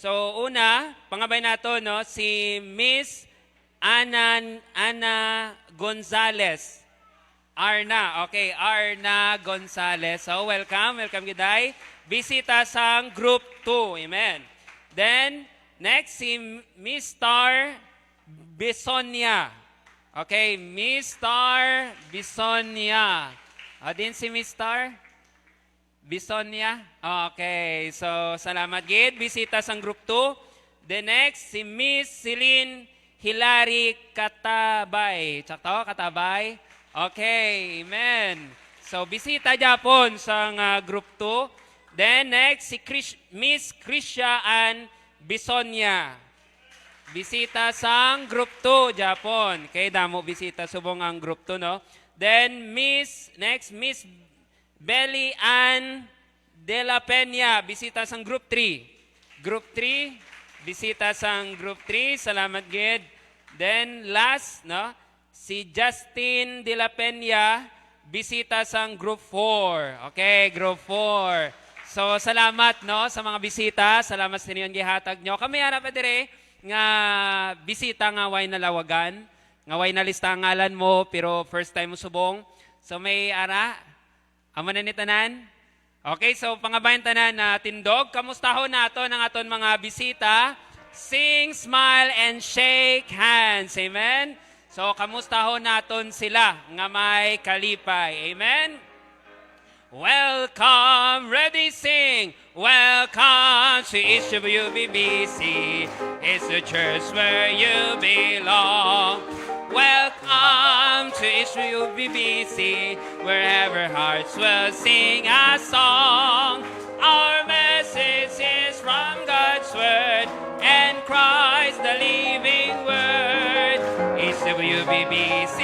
So, una, pangabay nato, no, si Miss Ana Gonzales. Arna, okay, Arna Gonzales. So, welcome, Giday. Bisita sa Group 2, amen. Then, next, si Miss Star Bisonia. Okay, Miss Star Bisonia. Din si Miss Star Bisonia. Okay, so salamat gid. Bisita sa Group 2. The next, si Miss Celine Hilary Katabay. Tsakto, Katabay. Okay, amen. So, bisita Japon sa Group 2. Then next, si Miss Krisha Ann Bisonia. Bisita sa Group 2, Japon. Okay, damo bisita subong ang Group 2, no? Then, Miss Belly Ann De La Peña. Bisita sa Group 3. Group 3, bisita sa Group 3. Salamat, gid. Then, last, no? Si Justin De La Peña. Bisita sa Group 4. Okay, Group 4. So, salamat, no? Sa mga bisita. Salamat sa inyong gihatag nyo. Kami ara pa dire nga bisita nga way nalawagan, nga way nalista ang ngalan mo, pero first time mo subong. So may ara, amo na ni tanan? Okay, so pangabayan tanan na tindog, kamustahon nato ng aton mga bisita. Sing, smile, and shake hands. Amen? So kamustahon naton sila nga may kalipay. Amen? Welcome, ready, sing. Welcome to each of you BBC. It's the church where you belong. Welcome to each of you BBC, wherever hearts will sing a song. Our message is from God's word and Christ the living word. Each of you BBC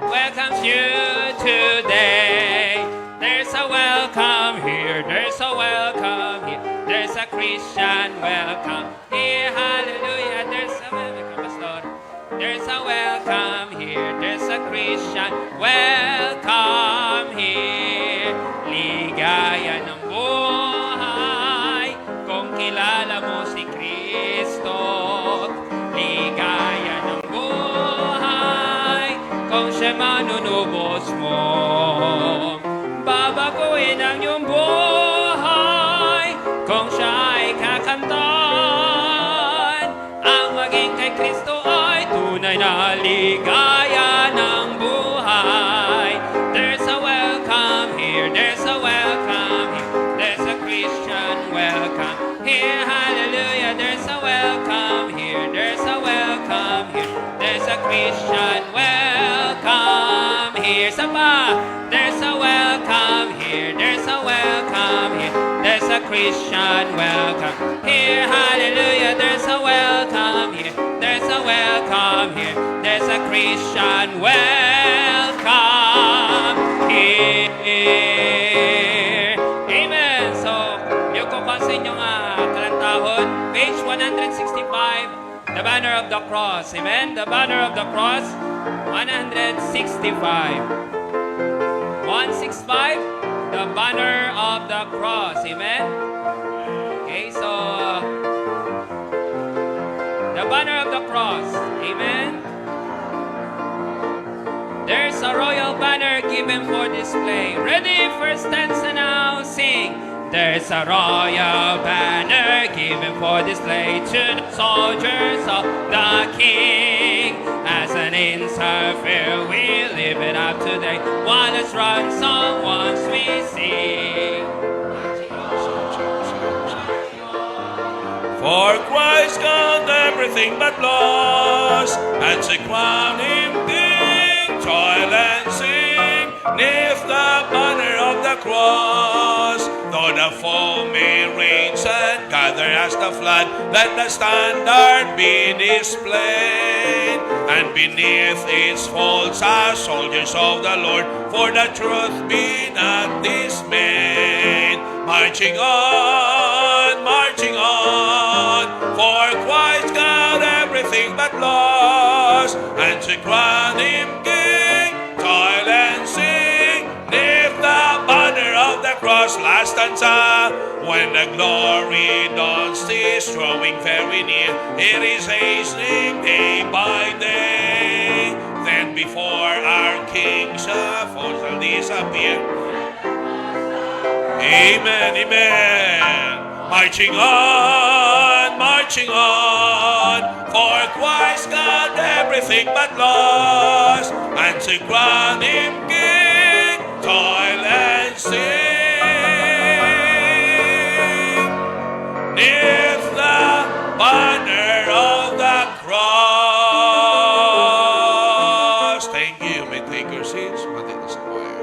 welcomes you today. There's a welcome here, there's a welcome here, there's a Christian welcome here, hallelujah, there's a welcome, Pastor. There's a welcome here, there's a Christian welcome here. Ligaya ng buhay, kung kilala mo si Kristo. Ligaya ng buhay, kung siya manunubos mo. Babaguhin ang iyong buhay kung siya ay kakamtan. Ang maging kay Kristo ay tunay na ligaya ng buhay. There's a welcome here, there's a welcome here, there's a Christian welcome here, hallelujah. There's a welcome here, there's a welcome here, there's a Christian welcome here. Sapa, there's a welcome here, there's a welcome here, there's a Christian welcome here, hallelujah. There's a welcome here, there's a welcome here, there's a Christian welcome here. Amen. So, yung ko pa sa inyong kalantahon, page 165, the banner of the cross. Amen. The banner of the cross, 165. 165, the banner of the cross. Amen? Okay, so, the banner of the cross. Amen? There's a royal banner given for display. Ready? First stanza now, sing. There's a royal banner given for display to the soldiers of the King. As an answer fair, we live it up today. While let's run song once we sing. For Christ got everything but loss, and to crown him King, toil and sing, neath the banner of the cross. Though the foe may rage and gather as the flood, let the standard be displayed, and beneath its folds are soldiers of the Lord, for the truth be not dismayed. Marching on, for Christ got everything but loss, and to crown him King, toil and sing, neath the banner of the cross. cross. Last stanza. When the glory dawns is drawing very near, it is hastening day by day. Then before our King shall fall, shall disappear. Amen, amen. Marching on, for Christ got everything but lost, and to crown him King, toil and sin. Neath the banner of the cross. Thank you. You may take your seats. Matindi sa choir.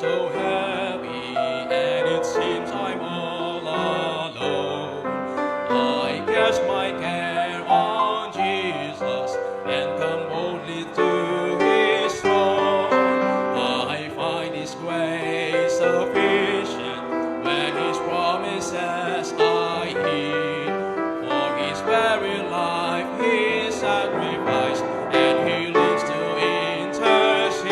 so heavy, and it seems I'm all alone. I cast my care on Jesus and come boldly to His throne. I find His grace sufficient when His promises I heed. For His very life He sacrificed, and He lives to intercede.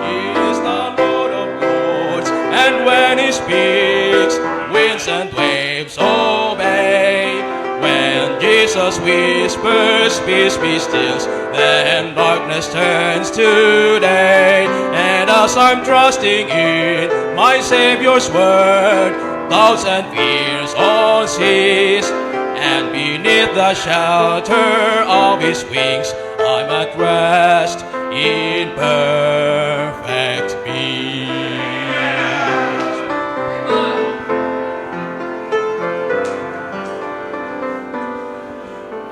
He is the Lord of Lords, and when He speaks, winds and waves obey. When Jesus whispers, peace be still, then darkness turns to day. And as I'm trusting in my Savior's word, doubts and fears all cease, and beneath the shelter of His wings, I'm at rest in perfect peace.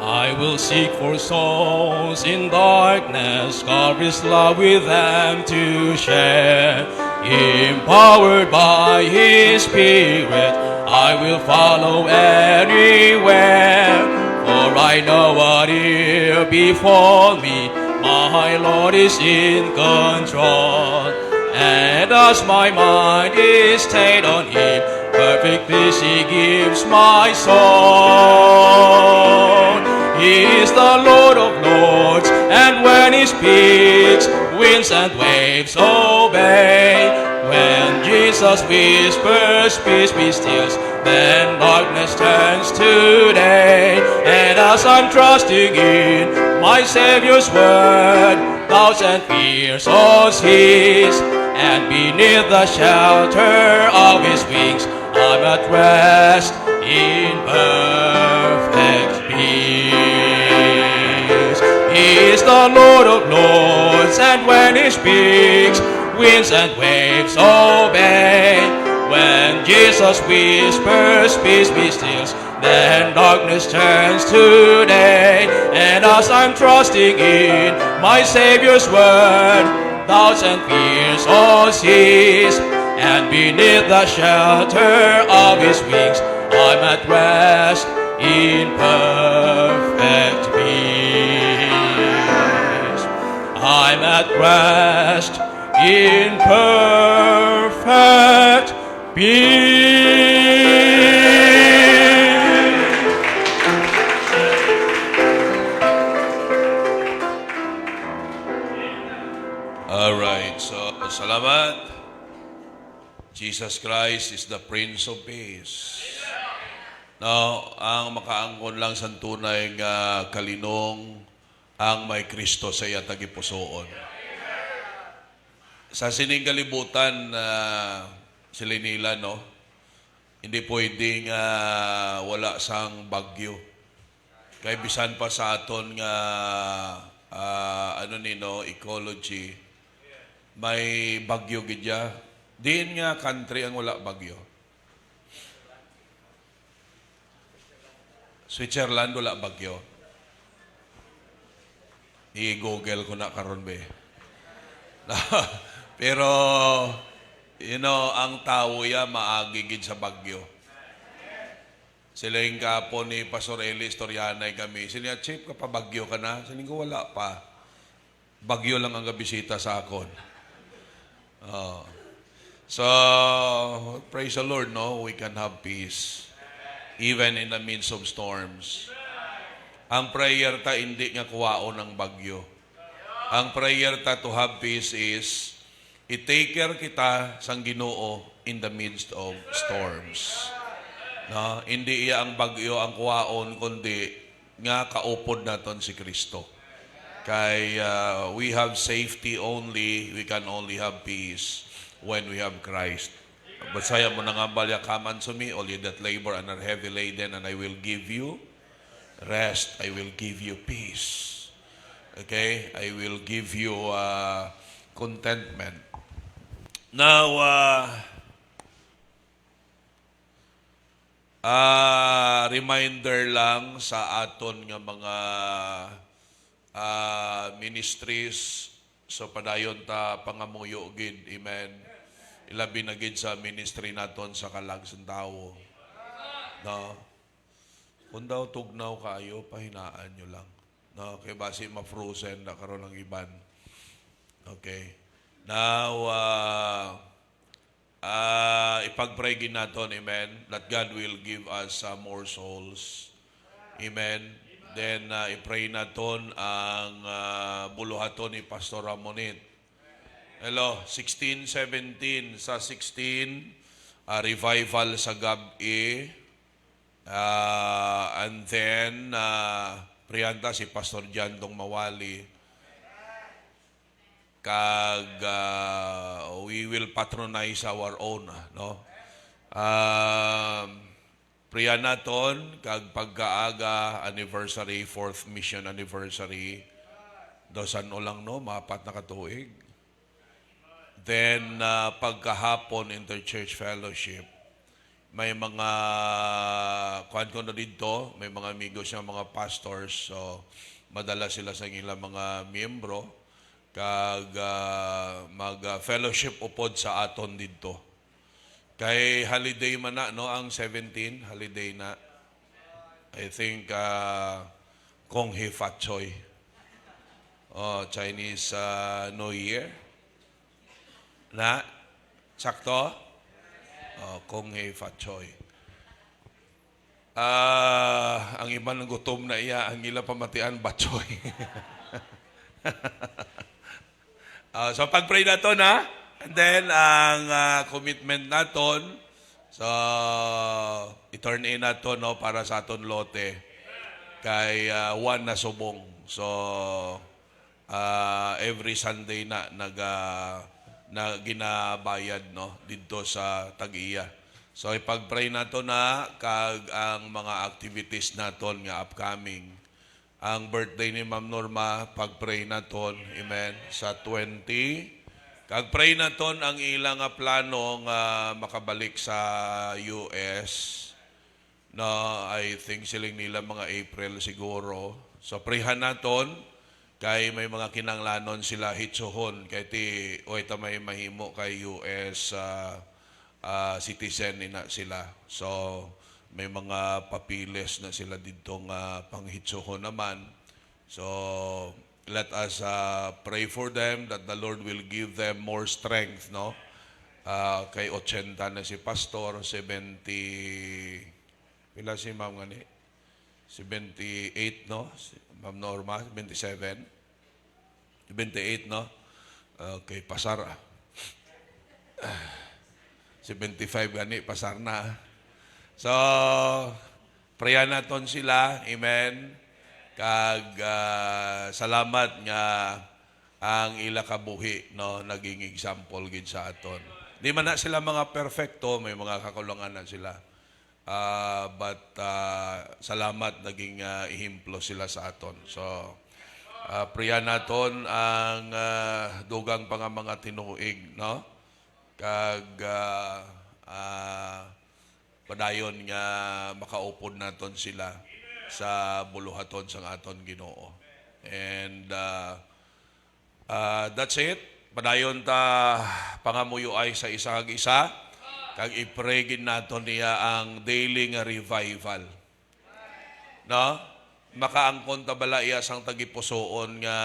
I will seek for souls in darkness, God His love with them to share. Empowered by His Spirit, I will follow anywhere. For I know what will befall me, my Lord is in control. And as my mind is stayed on Him, perfect peace He gives my soul. He is the Lord of Lords, and when He speaks, winds and waves obey. When Jesus whispers, peace be still, then darkness turns to day. And as I'm trusting in my Savior's word, doubts and fears all cease, and beneath the shelter of His wings, I'm at rest in perfect peace. He is the Lord of Lords, and when He speaks, winds and waves obey. When Jesus whispers, peace be still, then darkness turns to day. And as I'm trusting in my Savior's word, doubts and fears all cease, and beneath the shelter of His wings, I'm at rest in perfect peace. I'm at rest in perfect peace. Alright, so salamat. Jesus Christ is the Prince of Peace. Now, ang makaangkon lang sa tunay nga kalinong ang may Kristo sa iya tagipusoon. Sa sining kalibutan, sila nila, no? Hindi pwedeng wala sang bagyo. Kaya bisan pa sa aton nga ecology, may bagyo gidya. Diin nga country ang wala bagyo. Switzerland wala bagyo. I-google ko na karon be. Pero, ang tao ya maagigid sa bagyo. Sila yung kapo ni Pastor Eli Istorianay kami. Sila, Chip, kapabagyo ka na? Sila ko, wala pa. Bagyo lang ang gabisita sa akon. So, praise the Lord, no? We can have peace. Even in the midst of storms. Ang prayer ta, hindi nga kuwaon ng bagyo. Ang prayer ta to have peace is, i-take care kita sang Ginoo in the midst of storms. No? Hindi iya ang bagyo ang kuwaon, kundi nga kaupod naton si Kristo. Kay we have safety only, we can only have peace when we have Christ. Basaya mo na nga balya, come unto me, all ye that labor and are heavy laden, and I will give you rest. I will give you peace. Okay? I will give you contentment. Now, reminder lang sa aton nga mga ministries So padayon ta pangamuyo gid, amen. Ilabi na gid sa ministry naton sa kalag sa tao. No. Kung daw tugnaw kayo, pahinaan nyo lang. No, kay basi ma-frozen na karon ng iban. Okay. Now, ipag-pray gid naton, amen, that God will give us more souls. Amen. Then, i-pray naton ang buluhaton ni Pastor Ramonit. Hello, 16, 17. Sa 16, revival sa gabi. And then, priyanta si Pastor Jandong Mawali. Kag, we will patronize our own, no? Priya naton, kag pagkaaga, anniversary, 4th mission anniversary. Dosan o lang, no? Mapat na katuig. Then, pagkahapon, interchurch fellowship. May mga kuhan ko na dito, may mga amigos niya, mga pastors, so madala sila sa ilang mga miyembro kag mag-fellowship upod sa aton dito. Kay holiday man na, no, ang 17, holiday na. I think Kong Hei Fat Choi. Chinese New Year. Na? Sakto? Kong Hei Fat Choi. Ang iba ng gutom na iya, ang ila pamatian, Batchoy. So pag-pray naton, ha? And then, ang commitment naton, so i-turn in naton, no, para sa aton lote kay Juan na subong. So, every Sunday na na ginabayad, no, dito sa Tag-iya. So ipag-pray nato na kag ang mga activities naton nga upcoming. Ang birthday ni Ma'am Norma, pag-pray naton, amen, sa 20. Kag-pray naton ang ilang plano nga makabalik sa US. No, I think siling nila mga April siguro. So prayhan naton kay may mga kinanglanon sila hitsohon kay ta may mahimo kay US citizen na sila. So may mga papiles na sila dito nga panghitsohon naman. So let us pray for them that the Lord will give them more strength, no? Kay 80 na si Pastor, 70 pila si Ma'am ngani? 78, no? Ma'am Norma, 27. 28, no? Okay, pasar. 75 gani, pasar na. So, prayan naton sila. Amen. Kag salamat nga ang ila kabuhi, no, naging example gid sa aton. Di man na sila mga perfecto, may mga kakulangan na sila. But salamat naging ihimplo sila sa aton. So priya naton ang dugang pa nga mga tinuig, no, kag padayon nga makaupod naton sila sa buluhaton sang aton Ginoo. And that's it. Padayon ta pangamuyo ay sa isa kag i-pray gid naton niya ang daily nga revival. No? Makaangkon ta bala iya sang tagipusoon nga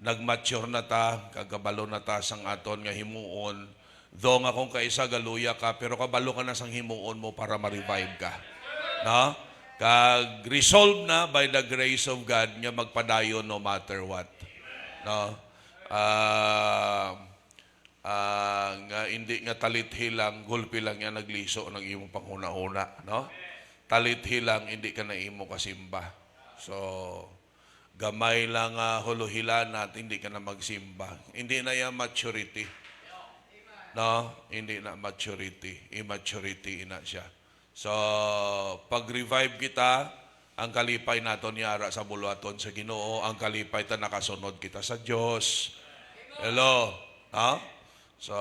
nagmature na ta, kagabalo na ta sang aton nga himuon. Do nga kung kaisa galuya ka, pero kabalo ka na sang himuon mo para ma-revive ka. No? Kag resolve na by the grace of God nga magpadayon no matter what. No? Nga hindi nga talithi lang, gulpi lang yan nagliso ng imong panghuna-huna, no? Talithi lang, hindi ka na imo kasimba. So, gamay lang huluhilan at hindi ka na magsimba. Hindi na yan maturity. No? Hindi na maturity. Immaturity ina siya. So, pag-revive kita, ang kalipay naton yara sa buluhaton sa Ginoo, ang kalipay ta nakasunod kita sa Dios. Hello. Ha? So,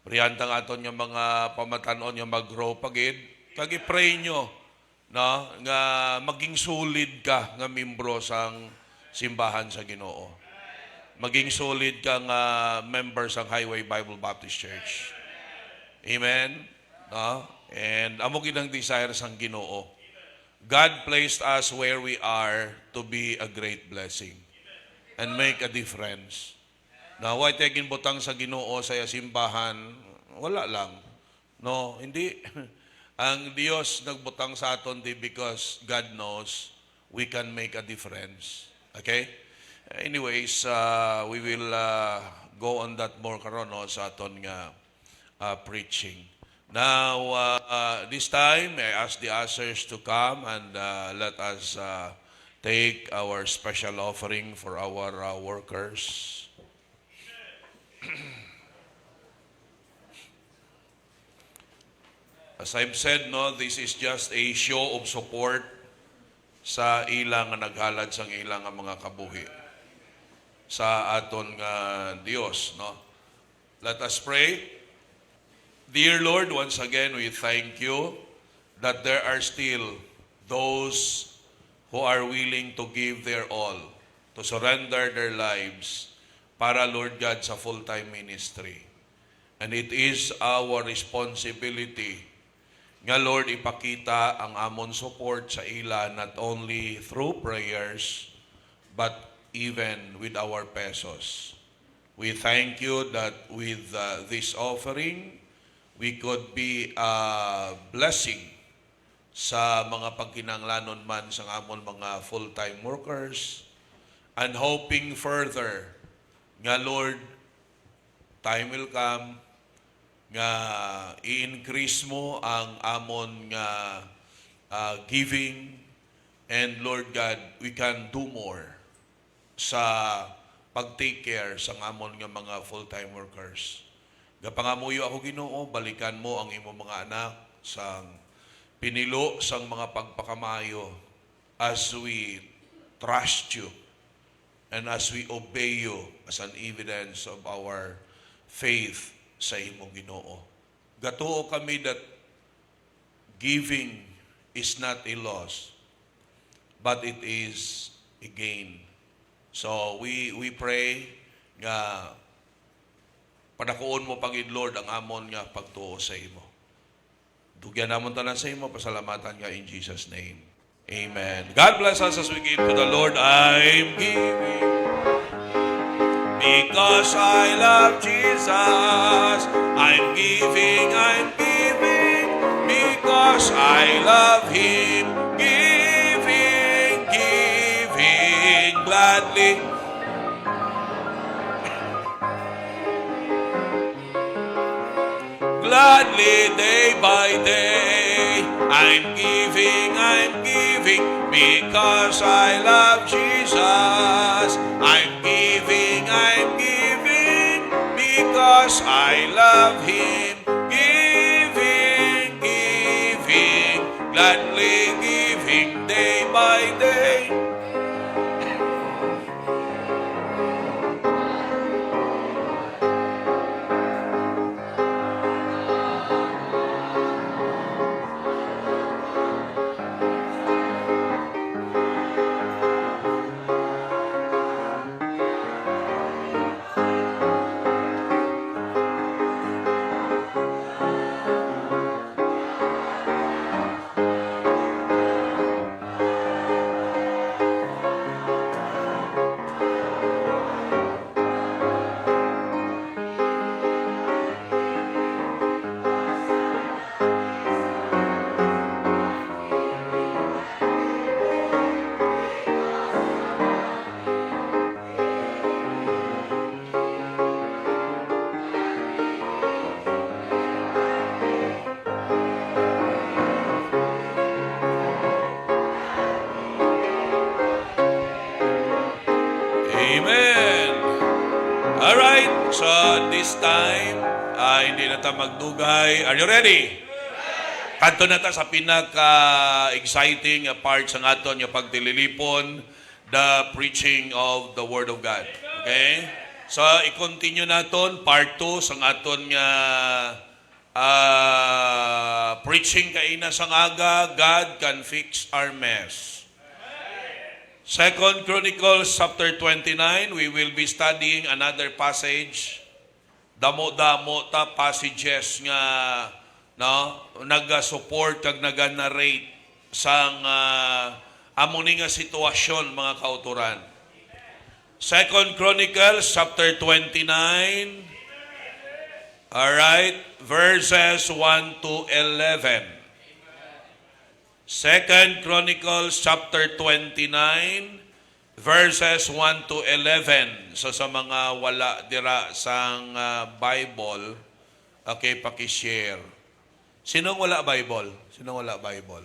priyantang aton yung mga pamatanon yung mag-grow pagid, kag i-pray nyo, no, nga maging solid ka nga membro sang simbahan sa Ginoo. maging solid kang member sa Highway Bible Baptist Church. Amen? No? And amo ginang desire sang Ginoo. God placed us where we are to be a great blessing and make a difference. Now, why tayo ginbutang sa Ginoo sa simbahan? Wala lang. No, hindi. Ang Diyos nagbutang sa aton di because God knows we can make a difference. Okay? Anyways, we will go on that more karon no, sa aton nga preaching. Now, this time, I ask the ushers to come and let us take our special offering for our workers. As I've said, no, this is just a show of support sa ilang nga naghalad sang ilang nga mga kabuhi sa aton nga Dios, no. Let us pray. Dear Lord, once again we thank you that there are still those who are willing to give their all, to surrender their lives para, Lord God, sa full-time ministry. And it is our responsibility nga, Lord, ipakita ang amon support sa ila not only through prayers but even with our pesos. We thank you that with this offering, we could be a blessing sa mga pagkinanglanon man sa amon mga full-time workers, and hoping further nga, Lord, time will come nga i-increase mo ang amon nga giving, and Lord God, we can do more sa pag-take care sa amon nga mga full-time workers. Gapangamuyo ako, Ginoo, balikan mo ang imo mga anak sang pinilo sang mga pagpakamayo as we trust you and as we obey you as an evidence of our faith sa imong Ginoo. Gatuo kami that giving is not a loss, but it is a gain. So we pray nga panakuon mo, Panginoon Lord, ang amon nga pagtuo sa imo. Dugyan namon tanan sa imo, pasalamatan nga in Jesus' name. Amen. God bless us as we give to the Lord. I'm giving because I love Jesus. I'm giving because I love Him. Giving gladly. Gladly day by day. I'm giving because I love Jesus. I'm giving because I love Him. Giving, gladly giving day by day. Amen. Alright, so this time, hindi na tayo magdugay. Are you ready? Kanto na ta sa pinaka-exciting part sa aton yung pagtililipon, the preaching of the Word of God. Okay? So, i-continue naton part 2 sa aton nga preaching kaina sang aga, God can fix our mess. Second Chronicles chapter 29, we will be studying another passage. Damo-damo ta passages nga naga-support kag naga-narrate sang amo ni nga sitwasyon mga kauturan. Second Chronicles chapter 29. Alright, verses 1 to 11. Second Chronicles chapter 29, verses 1 to 11. So sa mga wala dira sang Bible, okay, paki-share. Sinong wala Bible? Sinong wala Bible?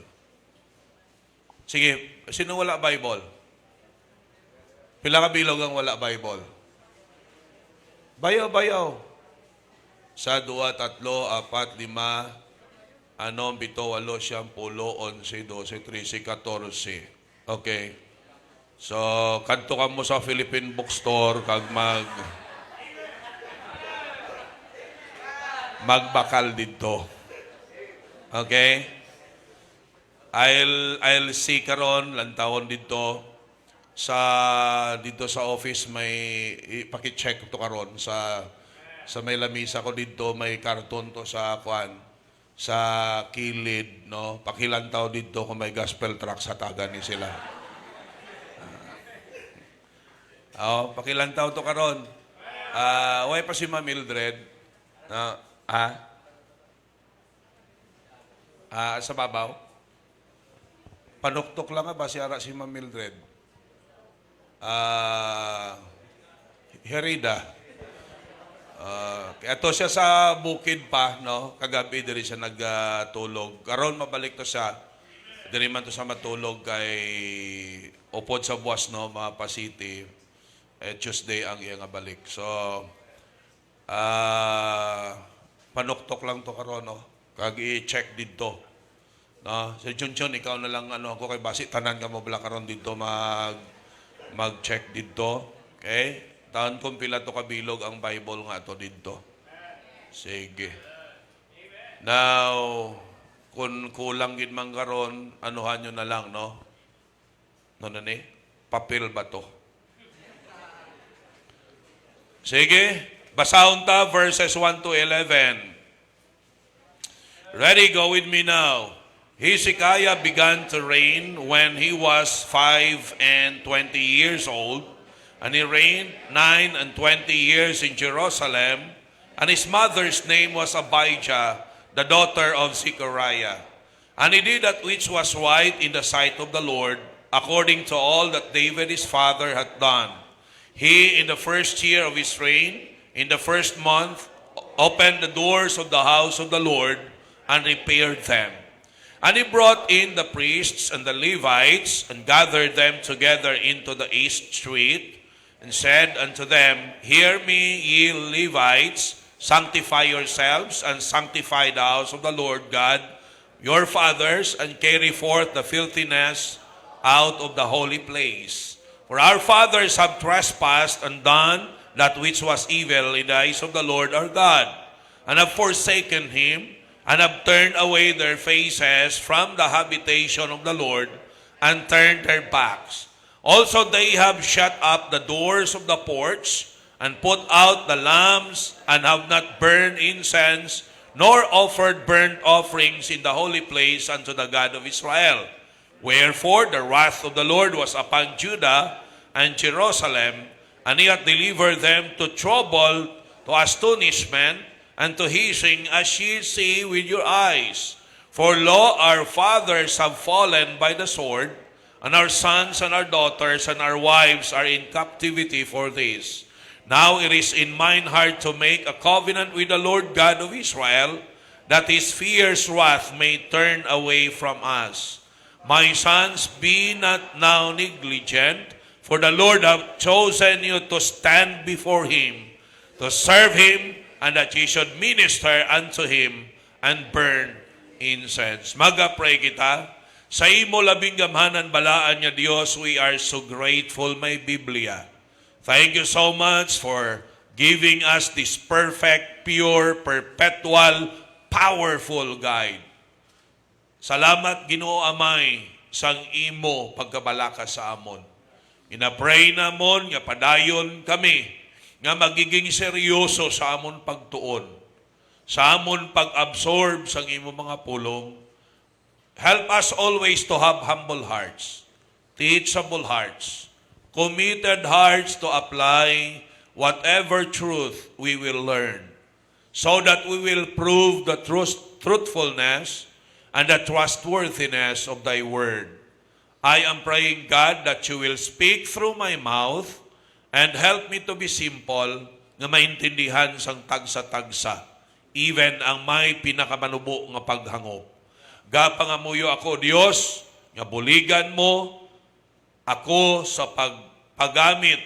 Sige, sinong wala Bible? Pila ka bilog ang wala Bible? Bayaw. Sa 2, 3, 4, 5, 6, 7, 8, 9, 10, 11, 12, 13, 14. Okay. So, kanto ka mo sa Philippine Bookstore kag magbakal dito. Okay? I'll see karon lantawon dito sa office may paki-check to karon sa may lamisa ko dito may karton to sa sa kilid, no? Pakilantaw dito kung may gospel track sa taga ni sila. Pakilantaw to karon. Way pa si Ma'am Mildred. Sa babaw. Panuktok lang ba si ara si Ma'am Mildred? Herida. Ito siya sa bukid pa, no? Kagabi diri siya nagtulog. Karon mabalik to siya. Diri man to sa matulog kay upod sa buwas, no, Mapa City. Tuesday ang iya nga balik. So panuktok lang to karon, no? Kag i-check dito. No, si Junjun ikaw na lang ako kay basi tanan ka mo bala karon dito mag-check dito. Okay? Taon kung pila to kabilog ang Bible nga to dito. Sige. Now, kung kulang gid man karon, anuhan nyo na lang, no? No na ni? Papel ba to? Sige. Basahon ta verses 1 to 11. Ready? Go with me now. Hezekiah began to reign when he was 25 years old. And he reigned 29 years in Jerusalem, and his mother's name was Abijah, the daughter of Zechariah. And he did that which was right in the sight of the Lord, according to all that David his father had done. He, in the first year of his reign, in the first month, opened the doors of the house of the Lord and repaired them. And he brought in the priests and the Levites and gathered them together into the east street, and said unto them, Hear me, ye Levites, sanctify yourselves, and sanctify the house of the Lord God, your fathers, and carry forth the filthiness out of the holy place. For our fathers have trespassed and done that which was evil in the eyes of the Lord our God, and have forsaken him, and have turned away their faces from the habitation of the Lord, and turned their backs. Also they have shut up the doors of the porch, and put out the lamps, and have not burned incense, nor offered burnt offerings in the holy place unto the God of Israel. Wherefore the wrath of the Lord was upon Judah and Jerusalem, and he hath delivered them to trouble, to astonishment, and to hissing, as ye see with your eyes. For lo, our fathers have fallen by the sword, and our sons and our daughters and our wives are in captivity for this. Now it is in mine heart to make a covenant with the Lord God of Israel, that his fierce wrath may turn away from us. My sons, be not now negligent, for the Lord hath chosen you to stand before him, to serve him, and that ye should minister unto him, and burn incense. Maga-pray kita. Sa imo labing gamhanan balaan niya Diyos, we are so grateful may Biblia. Thank you so much for giving us this perfect, pure, perpetual, powerful guide. Salamat Ginoo Amay sang imo pagkabalaka sa amon. Ina-pray namon nga padayon kami nga magiging seryoso sa amon pagtuon, sa amon pag-absorb sa imo mga pulong. Help us always to have humble hearts, teachable hearts, committed hearts to apply whatever truth we will learn, so that we will prove the truthfulness and the trustworthiness of thy word. I am praying, God, that you will speak through my mouth and help me to be simple, nga maintindihan sang tagsa-tagsa, even ang may pinakamanubo nga paghangop. Gapangamuyo ako, Dios, nga buligan mo ako sa paggamit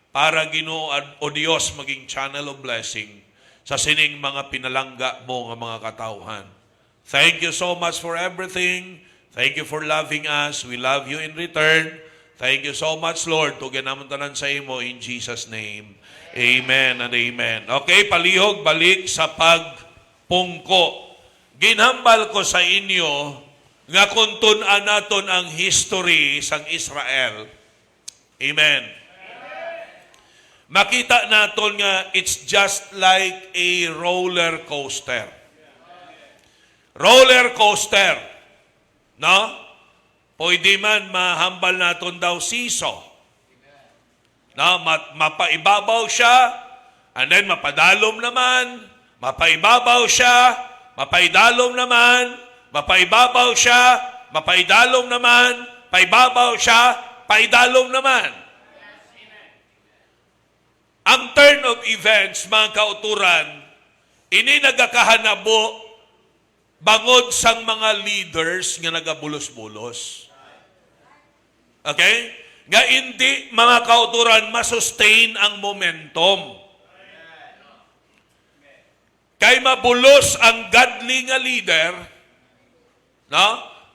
para Ginoo o Dios maging channel of blessing sa sining mga pinalangga mo nga mga katawhan. Thank you so much for everything. Thank you for loving us. We love you in return. Thank you so much, Lord. Tugan naman tanan sa imo in Jesus' name. Amen and amen. Okay, palihog, balik sa pagpungko. Ginhambal ko sa inyo nga kung tun-an naton ang history sang Israel. Amen. Makita naton nga it's just like a roller coaster. Roller coaster. No? Pwede man mahambal naton daw siso. No? Mapaibabaw siya, and then mapadalom naman, mapaibabaw siya, mapaidalom naman, mapaibabaw siya, mapaidalom naman, paibabaw siya, paidalom naman. Ang turn of events, mga kauturan, ini nagakahanabo bangod sang mga leaders nga nagabulos-bulos. Okay? Nga hindi, mga kauturan, masustain ang momentum. Kay mabulos ang godly nga leader, no?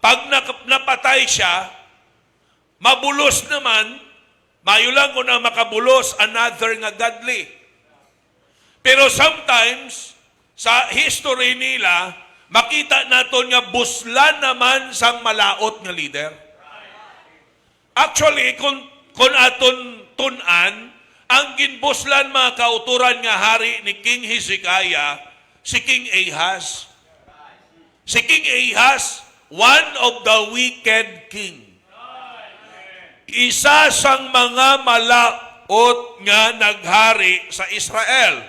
Pag napatay siya, mabulos naman, mayo lang kung na makabulos another nga godly. Pero sometimes, sa history nila, makita naton nga buslan naman sang malaot nga leader. Actually, kung aton tunan, ang ginbuslan mga kauturan nga hari ni King Hezekiah, si King Ahaz. Si King Ahaz, one of the wicked king. Isa sang mga malaot nga naghari sa Israel.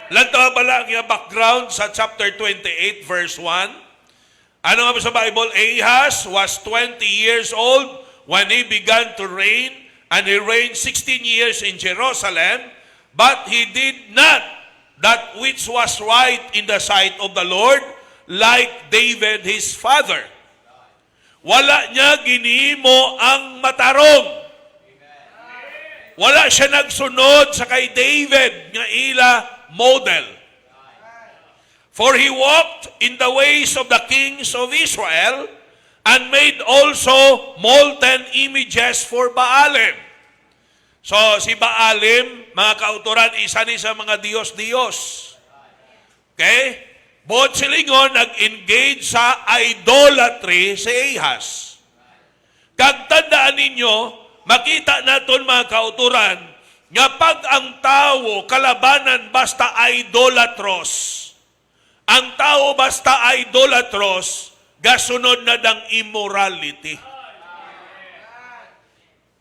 Lanto ba lang yung background sa chapter 28, verse 1? Ano nga ba sa Bible? Ahaz was 20 years old when he began to reign, and he reigned 16 years in Jerusalem, but he did not that which was right in the sight of the Lord, like David his father. Wala niya ginimo ang matarong. Wala siya nagsunod sa kay David nga ila model. For he walked in the ways of the kings of Israel and made also molten images for Baalim. So, si Baalim, mga kauturan, isa ni sa mga Diyos-Diyos. Okay? Both silingon nag-engage sa idolatry si Ahaz. Kagtandaan ninyo, makita naton mga kauturan, nga pag ang tao kalabanan basta idolatros, ang tao basta idolatros, gasunod na dang immorality.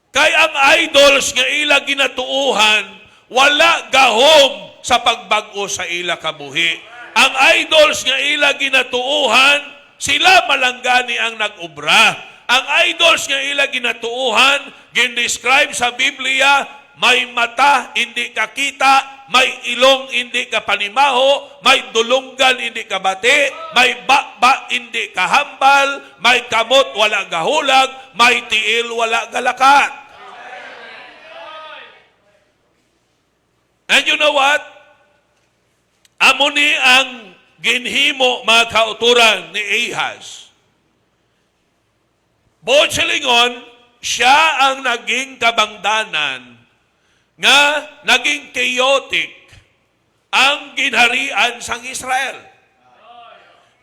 Kay ang idols nga ila ginatuuhan, wala gahom sa pagbago sa ila kabuhi. Ang idols nga ila ginatuuhan, sila malanggani ang nag-ubra. Ang idols nga ila ginatuuhan, gindescribe sa Biblia, may mata, hindi ka kita, may ilong, hindi ka panimaho, may dulunggan, hindi ka bati, may bakba, hindi ka hambal, may kamot, wala gahulag, may tiil, wala galakat. And you know what? Amo ni ang ginhimo mga kauturan ni Ahaz. Buot silingon, siya ang naging kabangdanan nga naging chaotic ang ginharian sang Israel.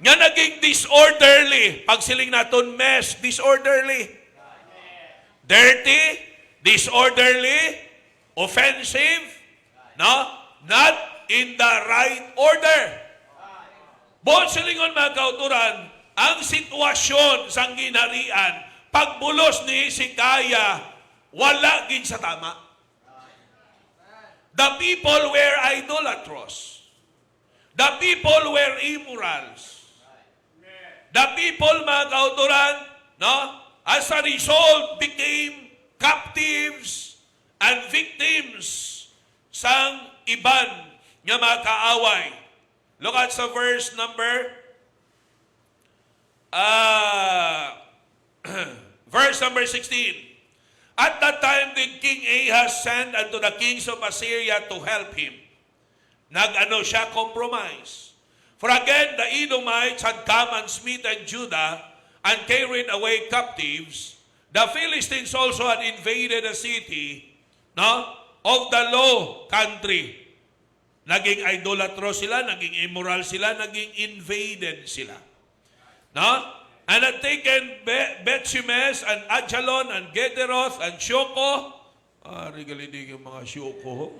Nga naging disorderly. Pag siling naton mess, disorderly. Dirty, disorderly, offensive, no? Not in the right order. Buong silingon mga kauturan, ang sitwasyon sang ginharian, pagbulos ni Hezekiah, wala gid sa tama. The people were idolatrous. The people were immorals. The people, mga kauturan, no, as a result, became captives and victims sang iban nga mga kaaway. Look at sa verse number verse number 16. At that time did King Ahaz send unto the kings of Assyria to help him. Nag-ano siya, compromise. For again, the Edomites had come and smitten Judah and carried away captives. The Philistines also had invaded the city, no, of the low country. Naging idolatro sila, naging immoral sila, naging invaded sila. No? And had taken Beth-Shemesh and Ajalon and Gederoth and Shoko. Regalidi yung mga Shoko.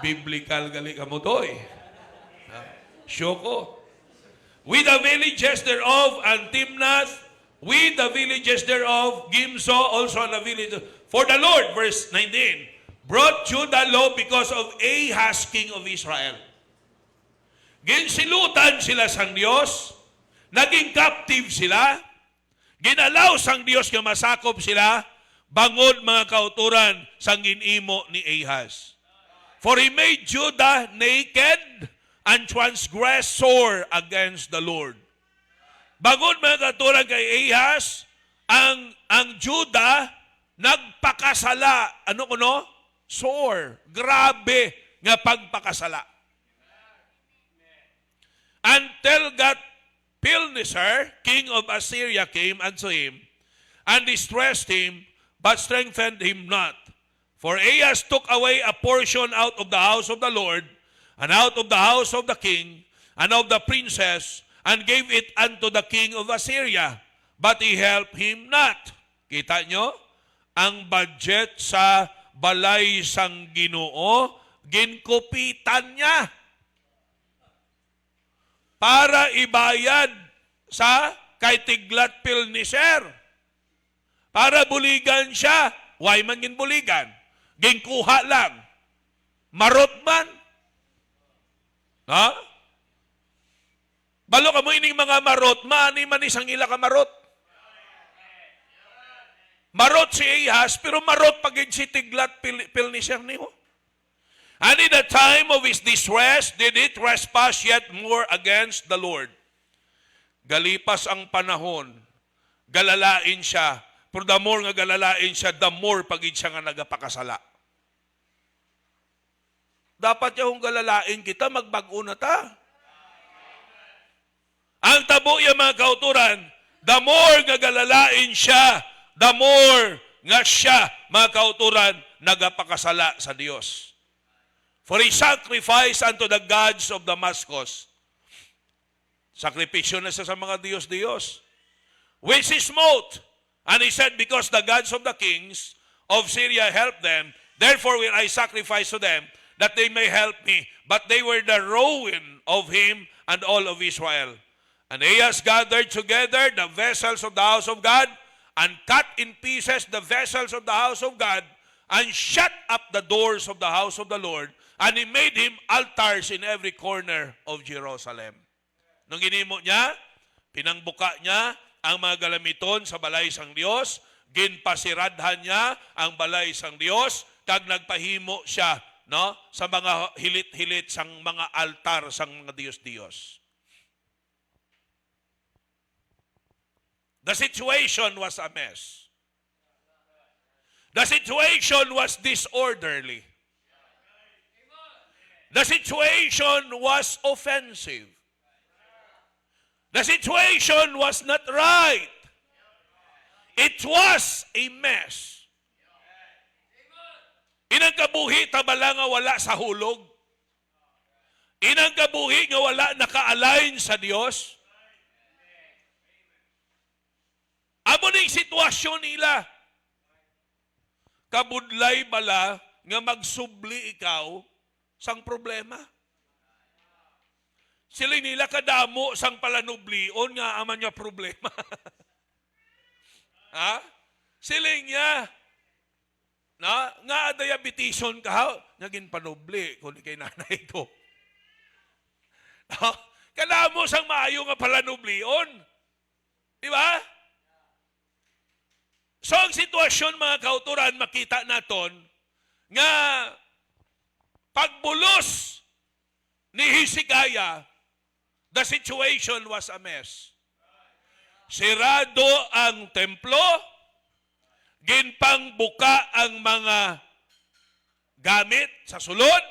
Biblical gali ka mo to eh. Shoko. With the villages thereof and Timnath, with the villages thereof, Gimzo, also the village. For the Lord, verse 19, brought Judah low because of Ahaz, king of Israel. Ginsilutan sila sang Diyos, naging captive sila, ginalaw sang Diyos nga masakop sila, bangod mga kauturan sang ginimo ni Ahaz. For he made Judah naked and transgressor against the Lord. Bangod mga kauturan kay Ahaz, ang Judah nagpakasala, ano kuno? Sore, grabe nga pagpakasala. Until that Pilneser, king of Assyria, came unto him, and distressed him, but strengthened him not. For Ahaz took away a portion out of the house of the Lord, and out of the house of the king, and of the princess, and gave it unto the king of Assyria, but he helped him not. Kita nyo? Ang budget sa balay sang Ginoo, ginkupitan niya para ibayad sa kay Tiglat-Pilneser. Para buligan siya. Why man ginbuligan? Ginkuha lang. Marot man. Ha? Balo ka mo ining mga marot, maani man isang ila ka marot. Marot si Ahaz, pero marot pagin si Tiglat-Pilneser niyo. And in the time of his distress, did he trespass yet more against the Lord. Galipas ang panahon, galalain siya. Pero the more nga galalain siya, the more pagid siya nga nagapakasala. Dapat yung galalain kita, magbago na ta. Ang tabo yung mga kauturan, the more nga galalain siya, the more nga siya, mga kauturan, nagapakasala sa Diyos. For he sacrificed unto the gods of Damascus. Sakripisyo na siya sa mga Diyos-Diyos. Which he smote. And he said, because the gods of the kings of Syria helped them, therefore will I sacrifice to them, that they may help me. But they were the ruin of him and all of Israel. And Ahaz gathered together the vessels of the house of God, and cut in pieces the vessels of the house of God, and shut up the doors of the house of the Lord, and he made him altars in every corner of Jerusalem. Nung ginimo niya, pinangbuka niya ang mga galamiton sa balay sang Dios, ginpasiradhan niya ang balay sang Dios, kag nagpahimo siya, no, sa mga hilit-hilit sang mga altar sang mga Dios-Dios. The situation was a mess. The situation was disorderly. The situation was offensive. The situation was not right. It was a mess. Inang kabuhi tabala nga wala sa hulog. Inang kabuhi nga wala naka-align sa Dios. Amo ning sitwasyon nila. Kabudlay bala nga magsubli ikaw sang problema. Sila nila kadamo sang palanublion nga aman niya problema. Ha? Sila niya na nga diabeteson ka naging panubli kung kay nanay ito. No? Kadamo sang maayo nga palanublion. Di ba? So, ang sitwasyon, mga kauturan, makita naton nga pagbulos ni Hezekiah, the situation was a mess. Sirado ang templo, ginpangbuka ang mga gamit sa sulod,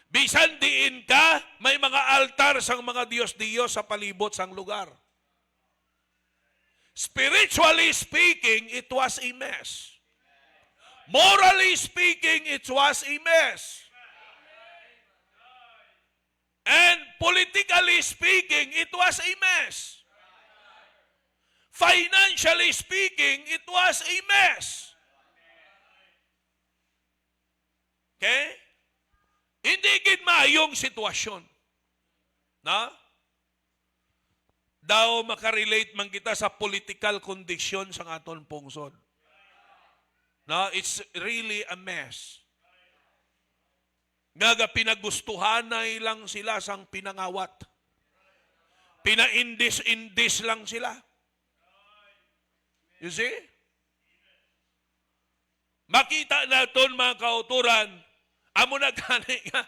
bisan diin ka, may mga altar sang mga Diyos-Diyos sa palibot sang lugar. Spiritually speaking, it was a mess. Morally speaking, it was a mess. And politically speaking, it was a mess. Financially speaking, it was a mess. Okay? Hindi ginmayong sitwasyon. Na? Daw makarelate man kita sa political condition sa aton pungsod. No, it's really a mess. Nga pinagustuhanay lang sila sang pinangawat. Pinaindis-indis lang sila. You see? Makita naton mga kauturan, amo na gani nga,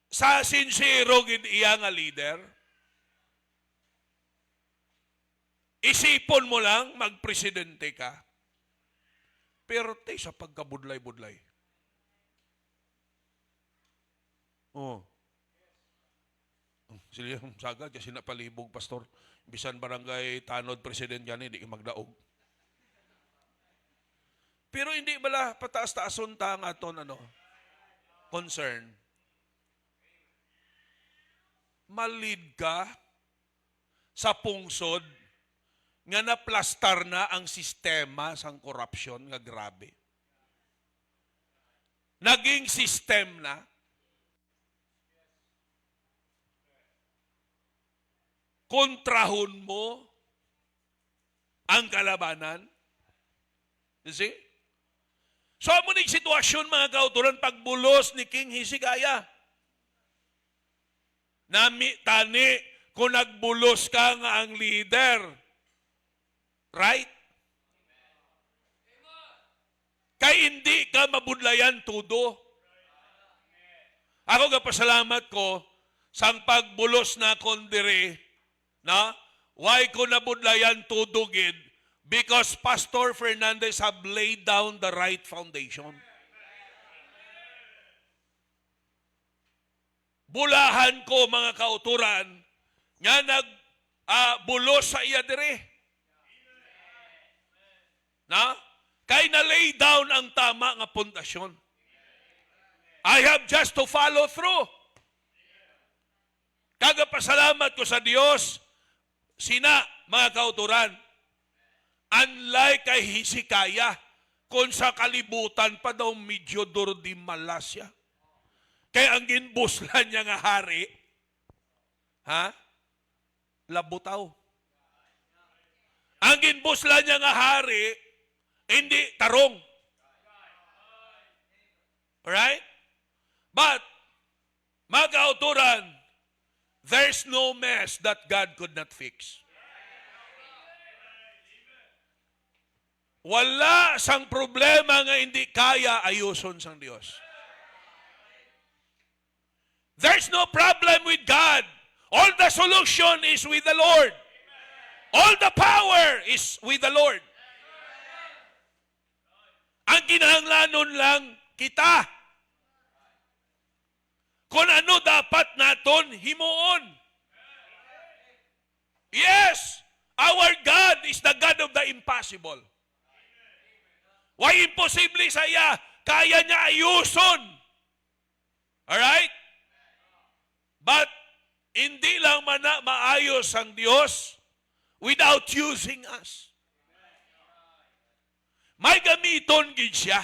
sa sincero gid iya nga leader, isipon mo lang magpresidente ka. Pero te sa pagkabudlay-budlay. Oh. Sila yung sagad kasi napalibog, pastor. Bisan barangay tanod president yan, hindi magdaog. Pero hindi bala pataas-taason ta nga aton concern. Malid ka sa pungsod nga naplastar na ang sistema sang korupsyon nga grabe. Naging system na. Kontrahon mo ang kalabanan. You see? So, amo ning sitwasyon mga kauturan pagbulos ni King Hezekiah. Nami tani kung nagbulos ka nga ang leader. Right? Kay hindi ka mabudlayan tudo. Ako kapasalamat ko sang pagbulos na kondire na why ko nabudlayan tudo gid because Pastor Fernandez have laid down the right foundation. Bulahan ko mga kauturan nga nagbulos sa iya dire. Na? Kay na-lay down ang tama nga pundasyon. I have just to follow through. Kagapasalamat ko sa Dios, sina mga kauturan, unlike kay Hezekiah, kung sa kalibutan pa daw medyo durdi malasya. Kaya ang ginbuslan niya nga hari, labutaw. Ang ginbuslan niya nga hari, hindi tarong. Alright? But, mga kauturan, there's no mess that God could not fix. Wala sang problema nga hindi kaya ayuson sang Dios. There's no problem with God. All the solution is with the Lord. All the power is with the Lord. Ang kinahanglanon lang kita. Kung ano dapat naton himuon. Yes, our God is the God of the impossible. Why imposible sa iya? Kaya niya ayuson. Alright? But, hindi lang maayos ang Diyos, without using us. May gamiton gid siya.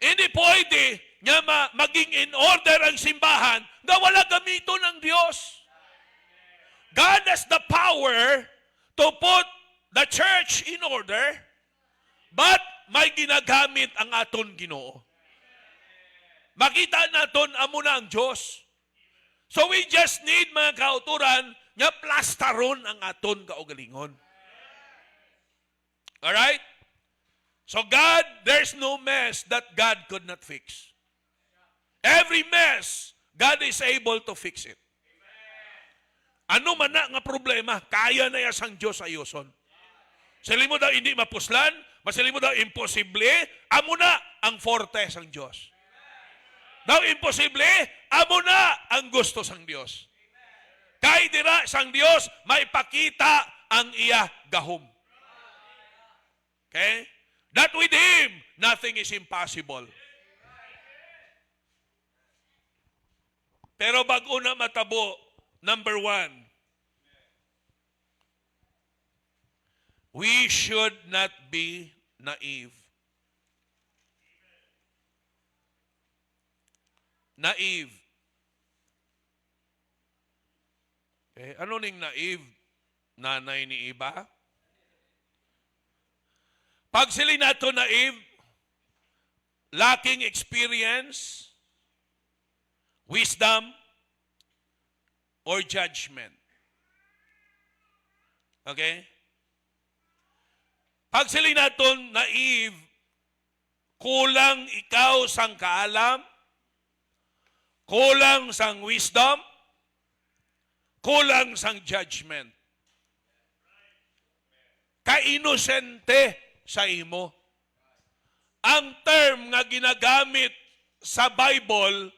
Hindi pwede nga maging in order ang simbahan na wala gamiton ng Diyos. God has the power to put the church in order, but may ginagamit ang aton Ginoo. Makita naton amo na ang Diyos. So we just need mga kauturan nga plastaron ang aton kaugalingon. Alright? So God, there's no mess that God could not fix. Every mess, God is able to fix it. Ano man na nga problema, kaya na yasang Diyos ayoson. Sili mo daw hindi mapuslan, masili mo daw imposible, amo na ang forte sang Diyos. Daw imposible, amo na ang gusto sang Diyos. Kay dira sang Diyos, maipakita ang iya gahom. Okay? That with Him, nothing is impossible. Pero bago na matabo, number 1, we should not be naive. Naive. Okay, ano ning naive? Nanay ni iba? Pag sila nato naive, lacking experience, wisdom, or judgment. Okay? Pag sila nato naive, kulang ikaw sang kaalam, kulang sang wisdom, kulang sang judgment. Ka-inosente sa imo. Ang term nga ginagamit sa Bible,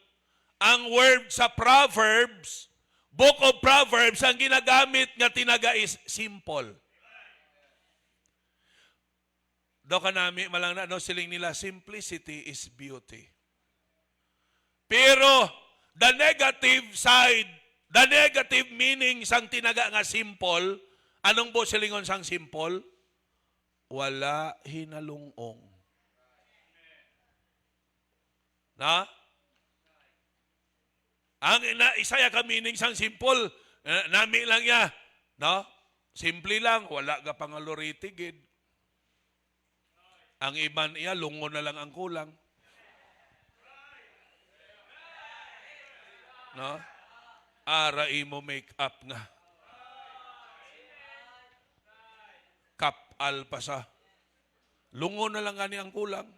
ang word sa Proverbs, Book of Proverbs, ang ginagamit nga tinaga is simple. Do ka nami malang na, no, siling nila, simplicity is beauty. Pero, the negative side, the negative meaning sang tinaga nga simple, anong po silingon sang simple? Wala hinalungong. Na? Ang isaya ka meaning sang simple, nami lang ya. No? Simple lang, wala ka pangaloritigid. Ang iban iya, lungo na lang ang kulang. No? Ara imo make up nga. Kapal pa sa. Lungo na lang gani ang kulang.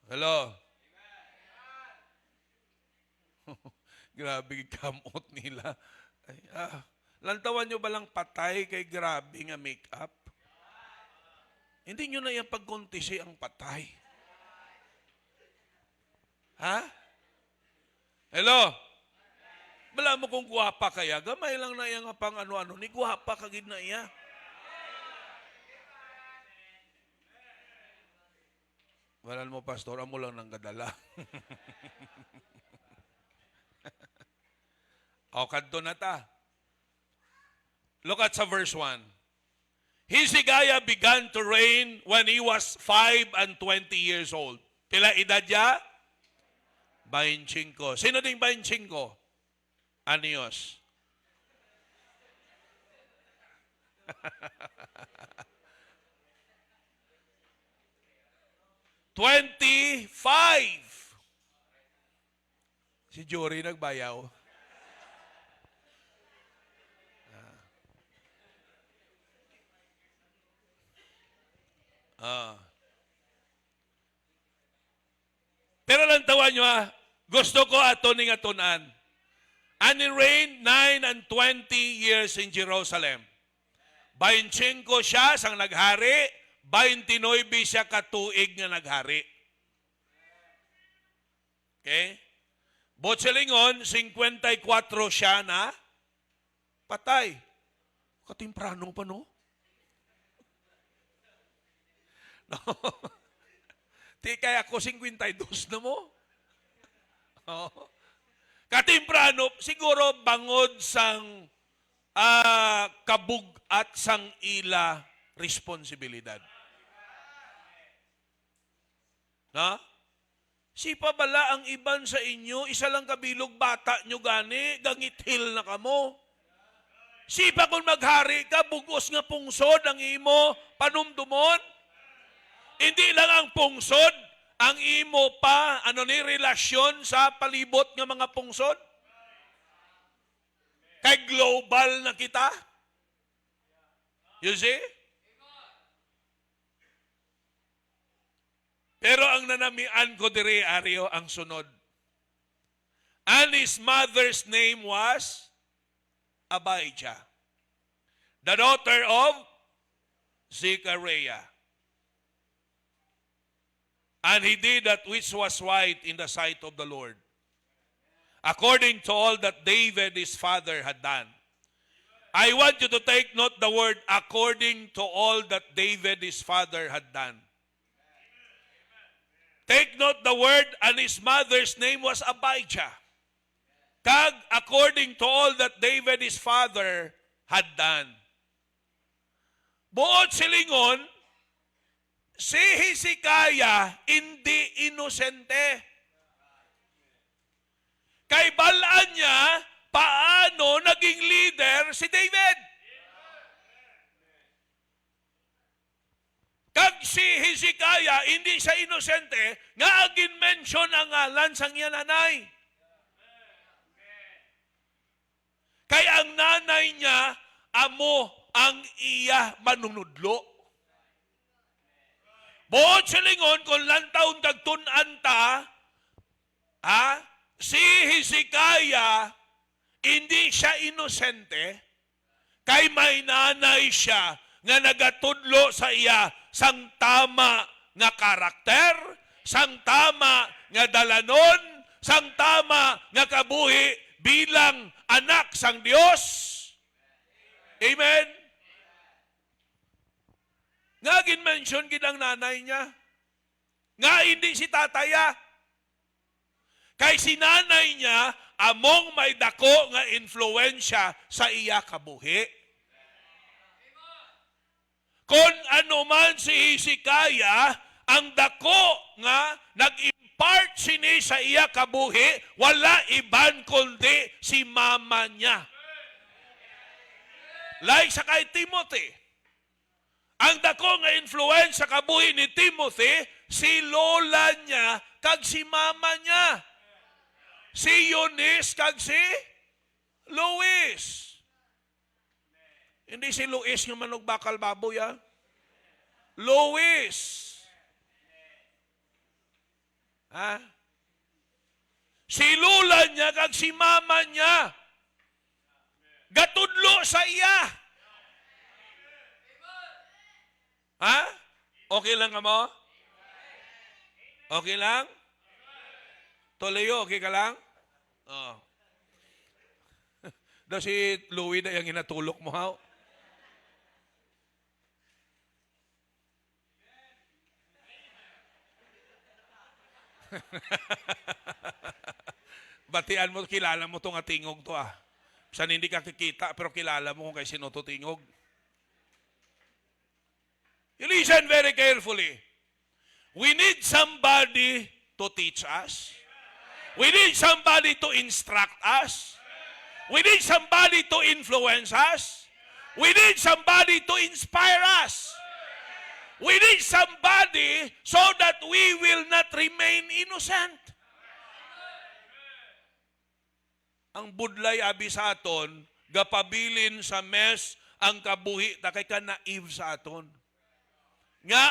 Hello? Grabe kamot nila. Ay, lantawan nyo ba lang patay kay grabe nga make-up? Hindi nyo na yung pagkontisi ang patay. Ha? Hello? Bala mo kung guwapa kaya, gamay lang na yung pang ano-ano, ni guwapa kagid na iya. Wala mo, pastor, amo lang nang gadala. O, kadto na ta. Look at sa verse 1. Hezekiah began to reign when he was 5 and 20 years old. Pila edad niya? 25. Sino ding 25? Anios. $25. Si Jory nagbayaw. Pero lang tawan nyo gusto ko atoning atunan. And he reigned 9 and 20 years in Jerusalem. 25 siya sang naghari, 29 siya katuig nga naghari. Okay? Botselingon, 54 siya na patay. Katimprano pa, no? No. Di kaya ako 52 na mo. Oh. Katimprano, siguro bangod sang kabug at sang ila responsibilidad. Na? Si pabala ang iban sa inyo, isa lang kabilog bata nyo gani, gangithil na kamo. Si pa kung maghari ka, bugos nga pungsod ang imo, panumdumon. Hindi lang ang pungsod, ang imo pa, relasyon sa palibot ng mga pungsod. Kay global na kita. You see? Pero ang nanamian ko dire, Ario, ang sunod. And his mother's name was Abijah, the daughter of Zechariah. And he did that which was right in the sight of the Lord, according to all that David his father had done. I want you to take note the word according to all that David his father had done. Take note the word, and his mother's name was Abijah. Kag according to all that David his father had done. Buot silingon, si Hezekiah hindi inosente. Kay balaan niya, paano naging leader si David? Kag si Hezekiah, hindi siya inosente, nga agin mention ang ngalan sang iya nanay. Kaya ang nanay niya, amo ang iya manunudlo. Buot silingon, kung lantaon tagtunan ta, si Hezekiah, hindi siya inosente, kay may nanay siya nga nagatudlo sa iya sang tama nga karakter, sang tama nga dalanon, sang tama nga kabuhi bilang anak sang Dios. Amen? Nga gin-mention gidang nanay niya. Nga hindi si tataya. Kay si nanay niya, among may dako nga influensya sa iya kabuhi. Kung ano man si Hezekiah, ang dako nga nag-impart sini sa iya kabuhi, wala iban kundi si mama niya. Like sa kay Timothy. Ang dako nga influence sa kabuhi ni Timothy, si lola niya kag si mama niya. Si Eunice kag si Luis. Hindi si Luis yung manog bakal baboy, ha? Luis. Ha? Si lula niya kag si mama niya. Gatudlo sa iya. Ha? Okay lang ka mo? Okay lang? Tuloy, okay ka lang? Oh. Daw si Louie na yung inatulok mo, ha? Batian mo, kilala mo itong atingog to, ah. Saan hindi ka kikita, pero kilala mo kung kay sino to tingog. You listen very carefully. We need somebody to teach us. We need somebody to instruct us. We need somebody to influence us. We need somebody to inspire us. We need somebody so that we will not remain innocent. Ang budlay abi sa aton, gapabilin sa mes ang kabuhi, takay ka naive sa aton. Nga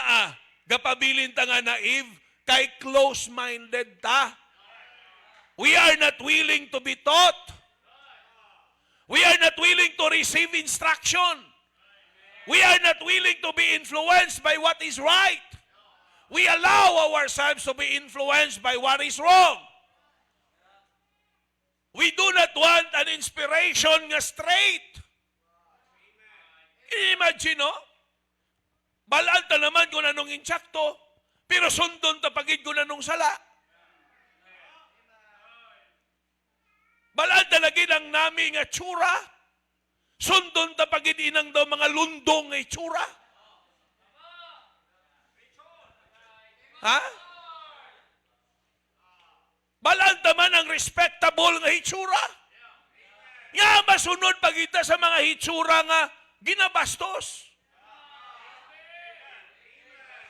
gapabilin ta nga naive, kay close-minded ta. We are not willing to be taught. We are not willing to receive instruction. We are not willing to be influenced by what is right. We allow ourselves to be influenced by what is wrong. We do not want an inspiration nga straight. Imagine, no? Balaan ta naman kung anong insakto, pero sundon ta pagid kung anong sala. Balaan talaga ang nami nga tsura. Sundon ta pagid inang daw mga lundong nga itsura. Ha? Balaan taman ang respectable nga itsura. Nga masunod pagita sa mga itsura nga ginabastos.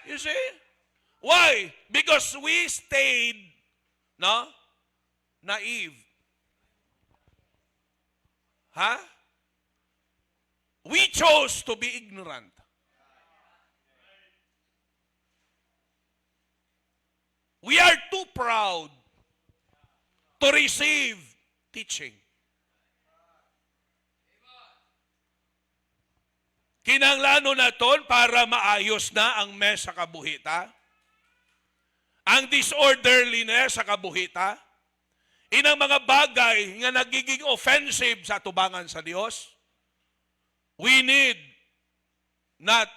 You see? Why? Because we stayed, no? Naive. Ha? We chose to be ignorant. We are too proud to receive teaching. Kinahanglan naton para maayos na ang mess sa kabuhita, ang disorderliness sa kabuhita, inang mga bagay nga nagiging offensive sa tubangan sa Dios. We need not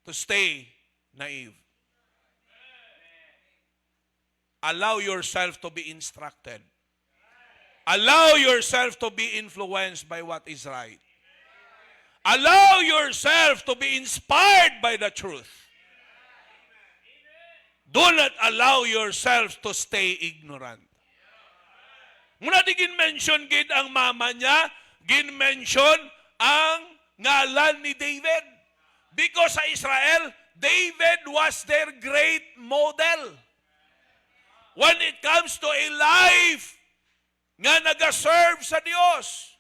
to stay naive. Allow yourself to be instructed. Allow yourself to be influenced by what is right. Allow yourself to be inspired by the truth. Do not allow yourself to stay ignorant. Muna di gin-mention gid ang mama niya, gin-mention ang ngalan ni David. Because sa Israel, David was their great model. When it comes to a life nga nag-serve sa Dios.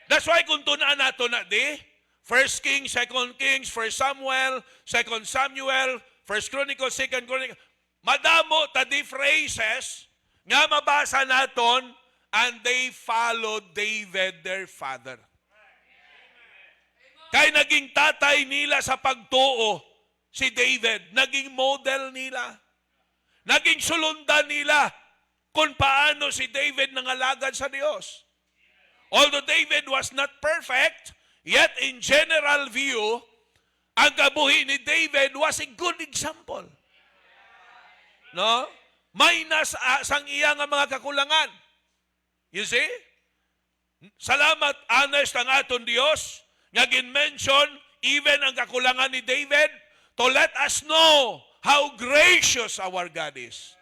That's why kung tunaan nato na di, 1 Kings, 2 Kings, 1 Samuel, 2 Samuel, 1 Chronicles, 2 Chronicles, madamo ta di phrases nga mabasa naton, and they followed David, their father. Kay naging tatay nila sa pagtuo, si David, naging model nila. Naging sulundan nila kung paano si David nangalagad sa Diyos. Although David was not perfect, yet in general view, ang kabuhi ni David was a good example. No? Minus sang iya nga mga kakulangan. You see? Salamat, honest ang aton Diyos, nga gin-mention even ang kakulangan ni David to let us know how gracious our God is.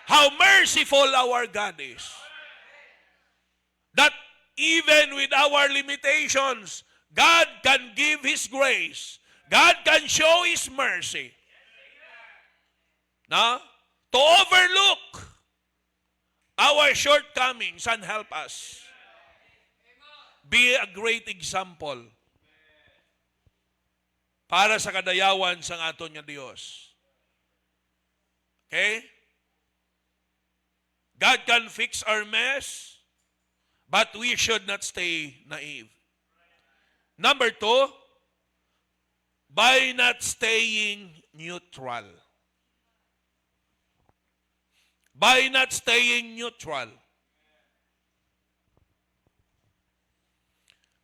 How merciful our God is. That even with our limitations, God can give His grace. God can show His mercy. No? To overlook our shortcomings and help us. Be a great example para sa kadayawan sang aton nga Dios. Okay? God can fix our mess, but we should not stay naive. Number 2, by not staying neutral. By not staying neutral.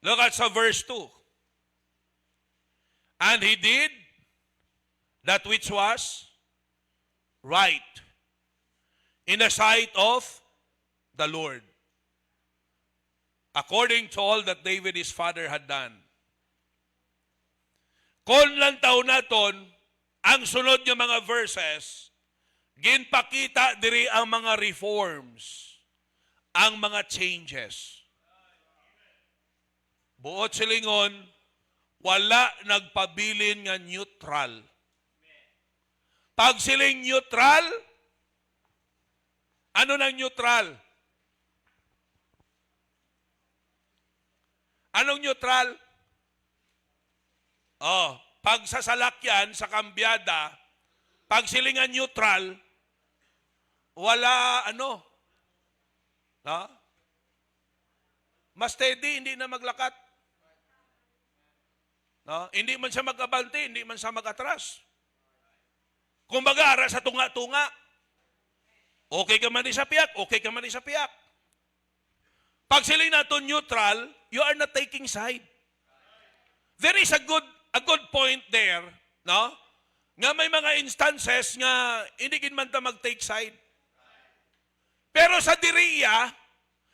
Look at sa verse 2. And he did that which was right in the sight of the Lord, according to all that David his father had done. Kung lang taon naton, ang sunod ng mga verses, ginpakita diri ang mga reforms, ang mga changes. Buot silingon, wala nagpabilin nga neutral. Pag siling neutral, ano nang neutral? Anong neutral? Oh, pag sa salakyan, sa kambyada, pag silingan neutral, wala ano? No? Mas steady, hindi na maglakat. No? Hindi man siya mag-abante, hindi man siya mag-atras. Kumbaga, ara sa tunga-tunga. Okay ka man sa piyak, okay ka man sa piyak. Pag siling nato neutral, you are not taking side. There is a good point there, no? Nga may mga instances nga hindi gid man ta mag-take side. Pero sa diriya,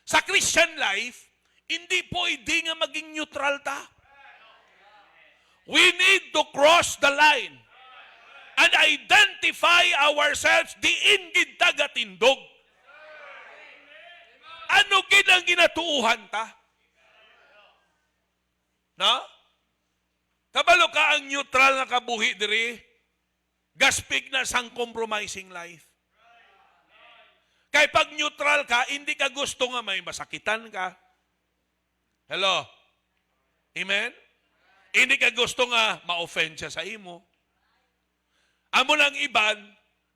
Sa Christian life, hindi pwede nga maging neutral ta. We need to cross the line and identify ourselves diin gid tagatindog. Ano gid ang ginatuuhan ta? No? Kabalo ka ang neutral na kabuhi diri, gaspig na sang compromising life. Kay pag neutral ka, hindi ka gusto nga may masakitan ka. Hello? Amen? Hindi ka gusto nga ma-offend siya sa imo. Amo lang iban,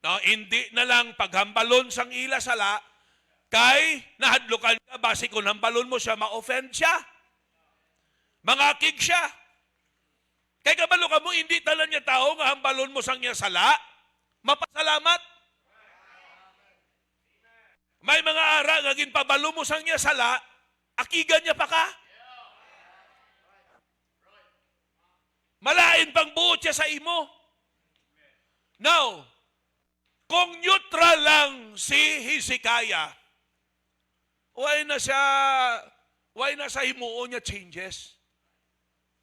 no, hindi na lang paghambalon sang ila sala, kay nahadlukan ka, basi kung hambalon mo siya, ma-offend siya. Mangakig siya. Kay kabalo ka mo, hindi talan niya tao nga hambalon mo sang niya sala, mapasalamat. May mga ara nga ginpabalo mo sang niya sala, akigan niya pa ka. Malain pang buot siya sa imo. Now, kung neutral lang si Hezekiah, why na sa himuon niya changes?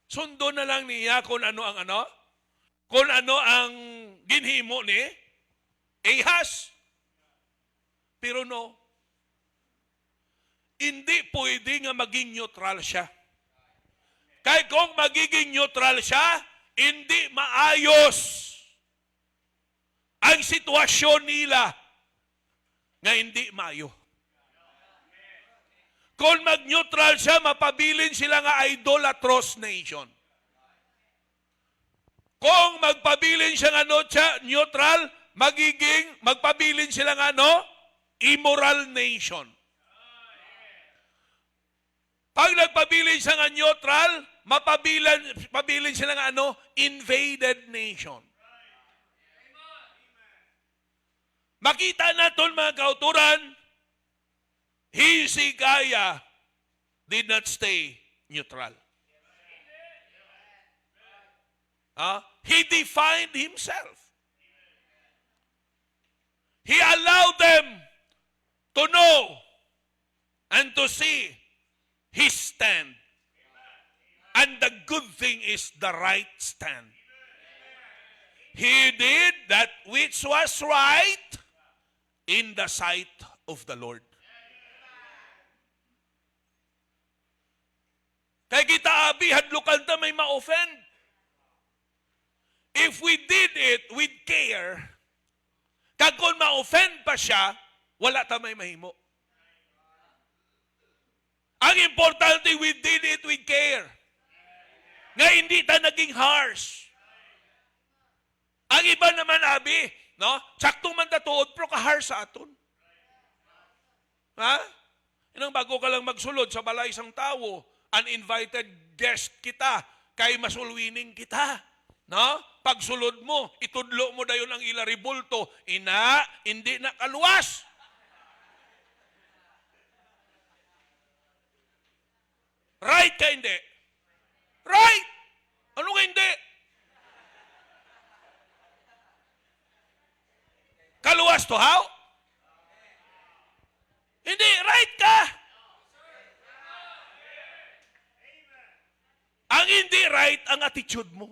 Sundo na lang niya kung ano ang ginhimo ni Ahaz. Pero no, hindi pwede nga maging neutral siya. Kaya kung magiging neutral siya, hindi maayos ang sitwasyon nila nga hindi maayo. Kung mag-neutral siya, mapabilin sila nga idolatrous nation. Kung magpabilin siya nga neutral, magpabilin sila nga immoral nation. Pag nagpabilin siya nga neutral, mapabilin sila nga invaded nation. Makita natin mga kauturan, Hezekiah did not stay neutral. He defined himself. He allowed them to know and to see his stand. And the good thing is the right stand. He did that which was right in the sight of the Lord. Kaya kita hadlukan ta may ma-offend. If we did it with care, kag kung ma-offend pa siya, wala ta may mahimo. Ang importante, we did it with care. Nga hindi ta naging harsh. Ang iba naman, saktong man tatuod, pero ka-harsh sa aton. Inang bago ka lang magsulod sa balay isang tao, uninvited guest kita, kay masulwining kita. Pagsulod mo, itudlo mo dayon ang ila ribulto, hindi na kaluwas. Right ka hindi? Right! Ano ka hindi? Kaluwas to how? Hindi, right ka! Ang hindi right, ang attitude mo.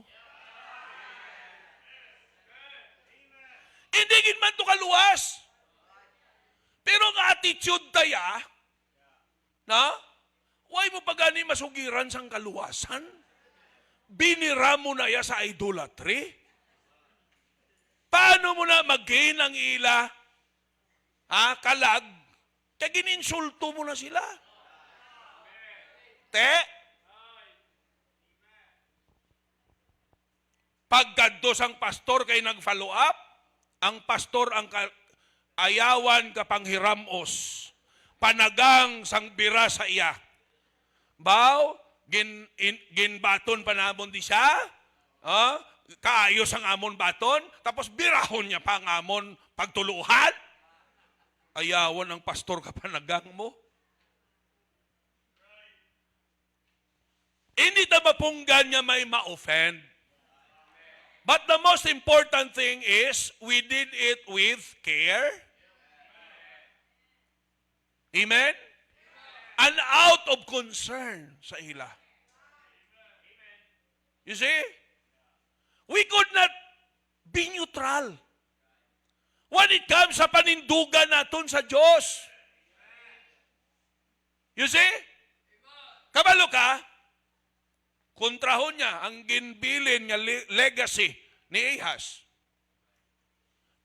Hindi gin man to kaluwas. Pero ang attitude taya, why mo pa gani masugiran sang kaluwasan? Binira mo na ya sa idolatry? Paano mo na mag-gain ang ila? Kalag? Kaya gininsulto mo na sila. Pagkadto sang pastor kay nag-follow up, ang pastor ang ayawan kapanghiramos, panagang sang bira sa iya. Baw, ginbaton pa namon di siya, kaayos ang amon baton, tapos birahon niya pa ang amon pagtuluhan. Ayawan ang pastor kapanagang mo. Hindi na mapunggan niya may ma-offend. But the most important thing is, we did it with care. Amen? and out of concern sa ila. You see? We could not be neutral when it comes sa panindugan naton sa Diyos. You see? Kabalo ka? Kontrahon niya ang ginbilin nga legacy ni Ahaz.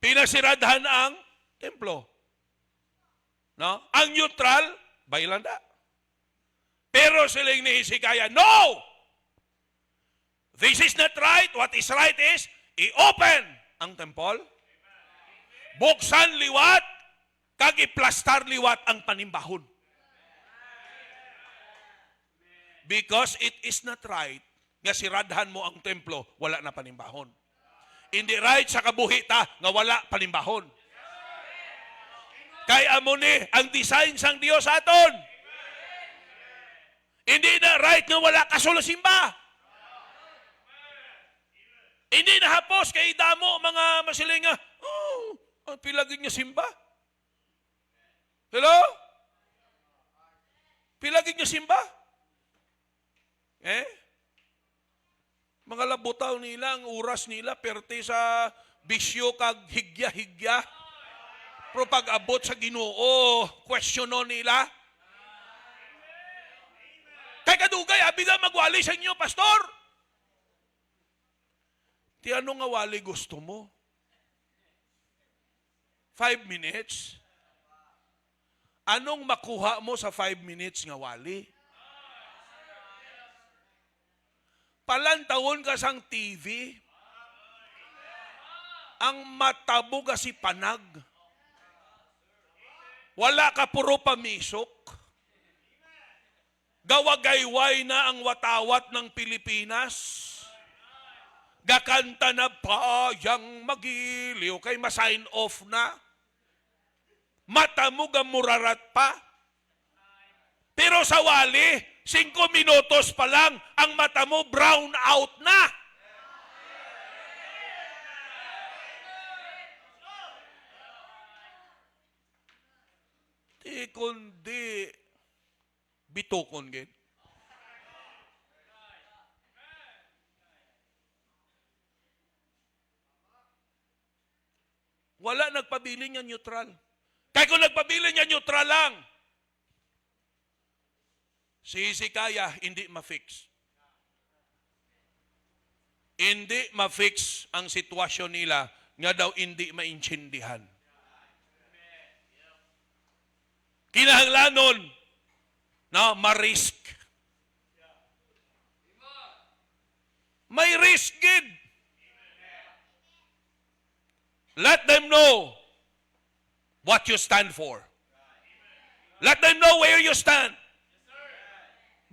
Pinasiradhan ang templo. No? Ang neutral, bailanda. Pero siling ni Hezekiah, no! This is not right. What is right is, i-open ang temple, buksan liwat, kag i-plastar liwat ang panimbahon. Because it is not right nga siradhan mo ang templo, wala na panimbahon. Hindi right sa kabuhi ta nga wala panimbahon. Kaya amo ni ang design sang Dios aton. Hindi na right nga wala kasulusimba. Hindi na hapos kay damo mga masilinga. Oh, pilagin niya simba. Hello? Pilagin niya simba. Mga labutaw nila, ang oras nila, perte sa bisyo kag higya-higya. Pero pag abot sa Ginoo, questiono nila. Kay kadugay, abi nga magwali sa inyo, pastor. Ti ano nga wali gusto mo? 5 minutes? Anong makuha mo sa 5 minutes nga wali? Palantawon ka sang TV. Ang matabo ka si panag. Wala ka puro pamisok. Gawagayway na ang watawat ng Pilipinas. Gakanta na bayang magiliw kay ma-sign off na. Mata mo gamurarat pa. Pero sa wali, 5 minutos pa lang, ang mata mo brown out na. Di kundi bitukon gid. Wala nagpabili niya neutral. Kaya kung nagpabili niya neutral lang, si Hezekiah hindi ma-fix. Hindi ma-fix ang sitwasyon nila nga daw hindi maintindihan. Kinahanglanon na ma-risk. May risk gid. Let them know what you stand for. Let them know where you stand.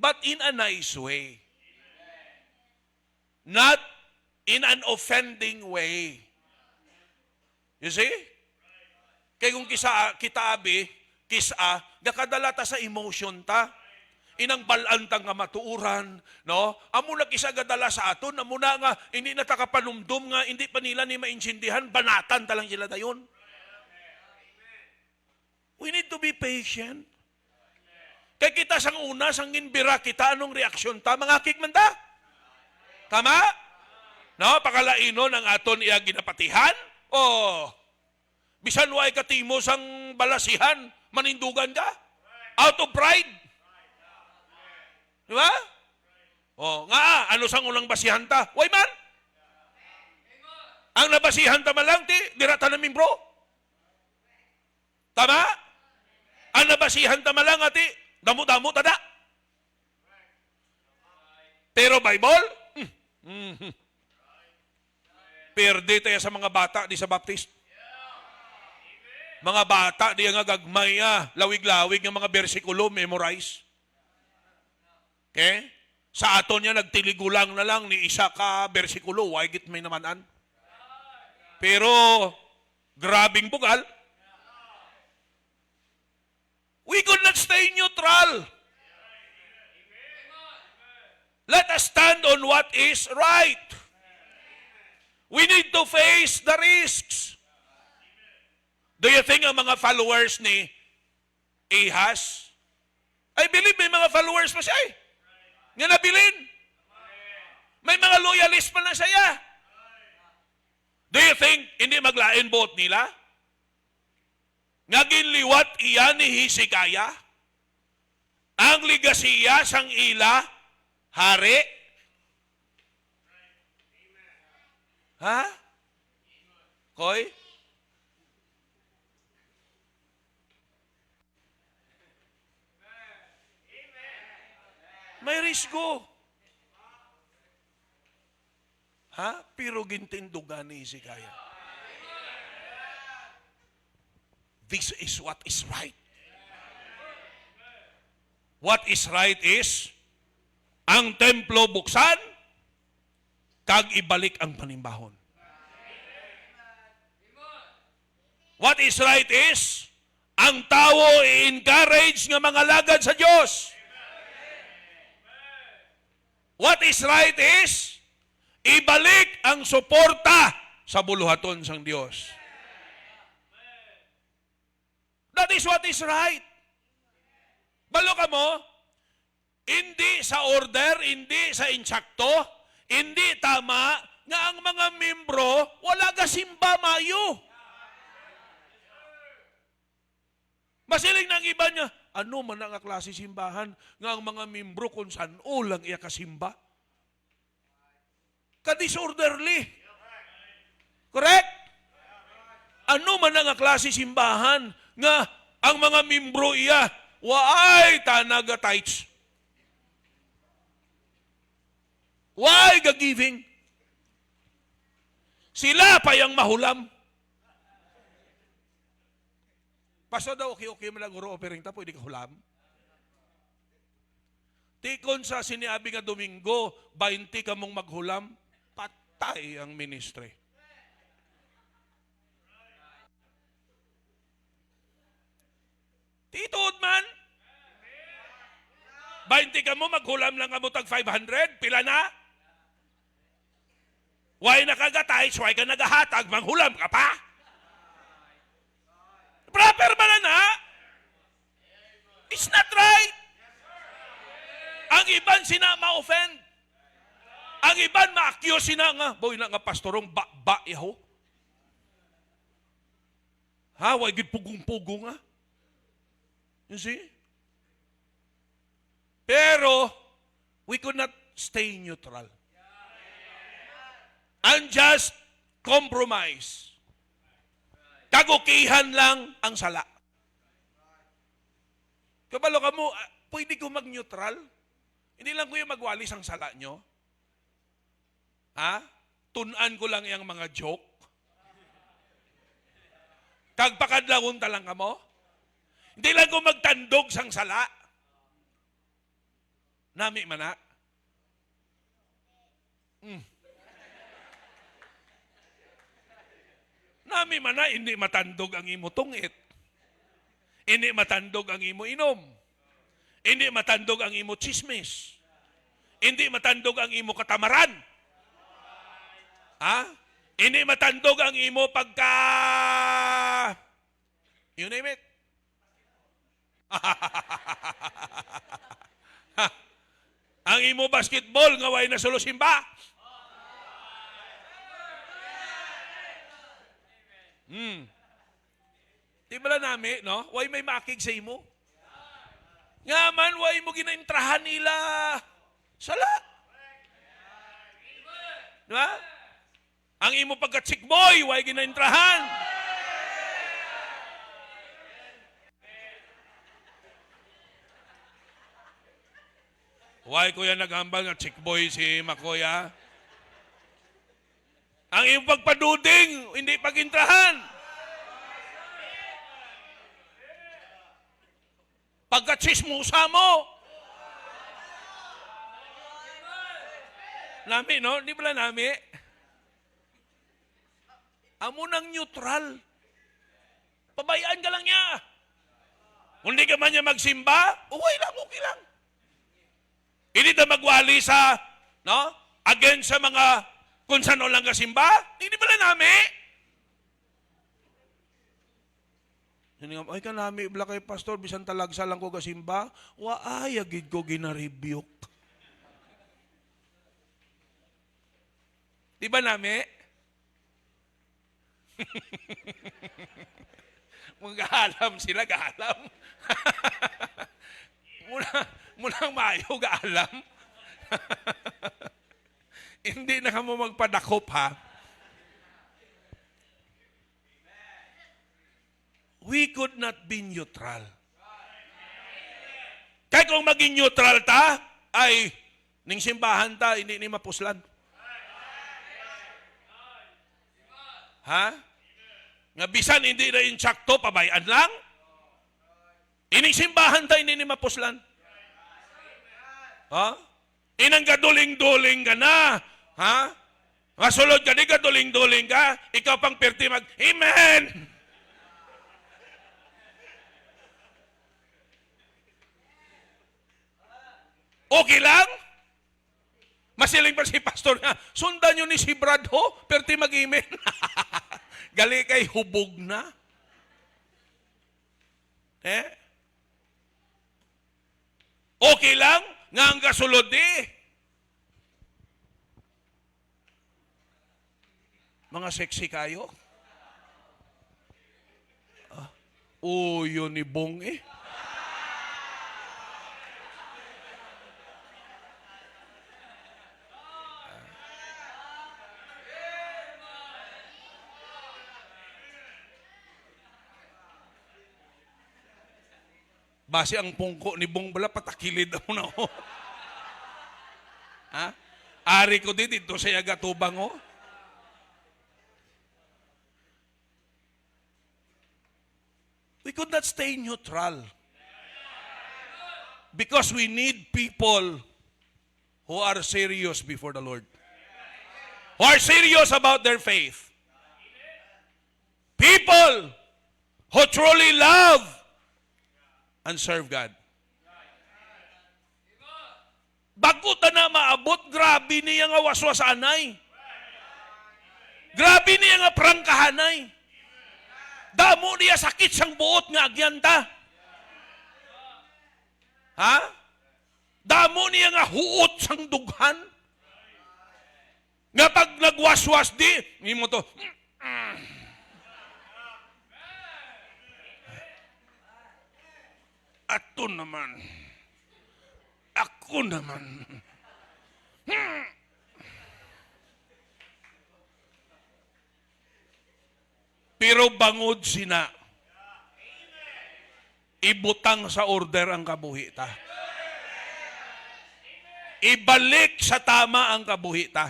But in a nice way. Not in an offending way. You see? Kaya kung kita abi, kisa, nakadala ta sa emotion ta. Inang balantang nga matuuran, no? Amo na kisa gadala sa aton, amo na nga, hindi na takapanumdum nga, hindi pa nila ni maintindihan, banatan talang sila dayon. We need to be patient. Kaya kita sang una, sang ginbira kita, anong reaksyon ta? Mga kikmanda? Tama? No? Pakalainon ang aton iya ginapatihan? O, bisan way katimo sang balasihan, manindugan ka? Out of pride? Di ba? O, nga, ano sang unang basihan ta? Way man? Ang nabasihan ta malang, dirata namin bro. Tama? Ang nabasihan ta malang, ati, damo-damo tada. Pero Bible? Perde tayo sa mga bata, di sa Baptist. Mga bata, di nga gagmay, lawig-lawig ng mga bersikulo, memorize. Okay? Sa aton niya, nagtiligulang na lang ni isa ka bersikulo, wagit may namanan. Pero, grabing bugal. We could not stay neutral. Let us stand on what is right. We need to face the risks. Do you think ang mga followers ni Ahaz I believe may mga followers pa siya eh. Nga nabilin. May mga loyalist pa na siya. Do you think hindi maglain boat nila? Nga ginliwat iya ni Hezekiah? Ang ligasiya sang ila, hari? Ha? Koy? May risgo. Ha? Pero gintindugan ni Hezekiah. This is what is right. What is right is, ang templo buksan, kag ibalik ang panimbahon. What is right is, ang tao i-encourage ng mga lagad sa Diyos. What is right is, ibalik ang suporta sa buluhaton sang Diyos. That is what is right. Balo ka mo, hindi sa order, hindi sa insakto, hindi tama nga ang mga membro wala ka simba mayo. Masiling ng iba niya, ano man ang klase simbahan nga ang mga membro kung saan lang iya kasimba? Ka-disorderly. Correct? Ano man ang klase simbahan nga ang mga membro iya waay tanaga tithes. Why giving? Sila pa yung mahulam. Pastor daw, okay, malaguro offering ta, pwede ka hulam. Tikon sa siniabi nga Domingo, 20 ka mong maghulam, patay ang ministry. Tituod man. 20 ka mo, maghulam lang ka mo tag 500, pila na? Why nakagatay, why ka nagahatag, manghulam ka pa? Proper ba na? It's not right. Ang iban sina ma-offend. Ang iban ma-accuse sina nga, boy na nga pastorong ba yaho. Ha, why gid pugong-pugong nga? You see? Pero, we could not stay neutral. And just compromise. Kagukihan lang ang sala. Kabalo ka mo, pwede ko mag-neutral? Hindi lang ko yung magwalis ang sala nyo. Ha? Tunan ko lang yung mga joke. Kagpakadlawon talang ka mo. Hindi lang ko magtandog sang sala. Nami man na. Nami man na, hindi matandog ang imo tungit. Hindi matandog ang imo inom. Hindi matandog ang imo chismis. Hindi matandog ang imo katamaran. Ha? Hindi matandog ang imo pagka... You name it. Ang imo basketball nga way na sulusimba. Di ba lang namin, no? Way may makig sa imo? Nga man, way mo ginaintrahan nila. Sala. Di ba? Ang imo pagka-chick boy, way ginaintrahan. Way kuya naghambal nga chick boy si Makoya. Ang iyong pagpaduding, hindi pagintrahan. Pagka-chismusa mo. Nami, no? Di ba nami? Amo nang neutral. Pabayaan ka lang niya. Kung di ka man niya magsimba, okay lang. Hindi na magwali sa, no? Against sa mga kung saan lang kasimba, hindi pala namin. Ay kanami ibla kay pastor bisan talagsa lang ko gasimba, wa ay agid ko gina-rebuke. Di ba nami? Mag-aalam sila, gaalam. Munang mayo, gaalam. Hindi na ka mo magpadakop, ha? We could not be neutral. Kaya kung maging neutral ta, ay ning simbahan ta, hindi ni mapuslan. Ha? Nga bisan hindi na insakto, pabayaan lang. Ining simbahan ta, hindi ni mapuslan. Ha? Inang gaduling-duling ka na. Ha? Masulod ka, di gaduling-duling ka, ikaw pang perti Amen! Okay lang? Masiling pa si pastor nga, sundan nyo ni si Brad ho, perti mag-amen. Gali kay hubog na. Okay lang? Nga ang kasulod mga sexy kayo. Yun ni Bong Base ang pungko ni Bong bala, patakilid ako na ho. Ha? Ari ko dito sa yagatubang ho. We could not stay neutral. Because we need people who are serious before the Lord. Who are serious about their faith. People who truly love and serve God. Bago ta na maabot, grabe niya nga waswasanay. Grabe niya nga prangkahanay. Damo niya sakit sang buot nga agyanta. Ha? Damo niya nga huot sang dughan. Nga pag nagwaswas di mo to, ato naman. Ako naman. Pero bangod sina. Ibutang sa order ang kabuhita. Ibalik sa tama ang kabuhita.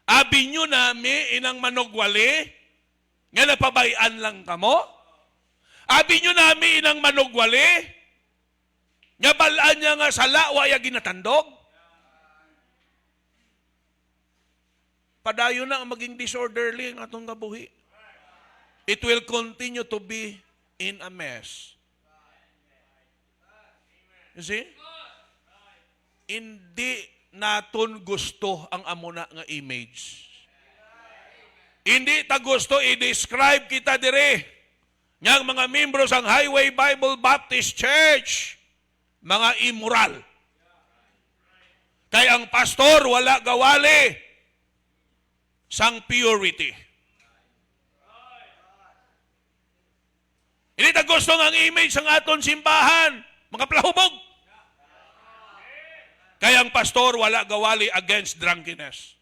Abi nyo nami inang manugwali, nga napabayan lang kamo. Abi nyo nami inang manugwali, nga balaan niya nga sala, waya ginatandog. Padayon na ang maging disorderly ang atong kabuhi. It will continue to be in a mess. You see? Hindi naton gusto ang amuna nga image. Hindi ta gusto i-describe kita dire. Yang mga membro sang Highway Bible Baptist Church, mga immoral. Kay ang pastor wala gawali sang purity. Hindi ta gusto ang image sang aton simbahan, mga plahubog. Kaya ang pastor wala gawali against drunkenness.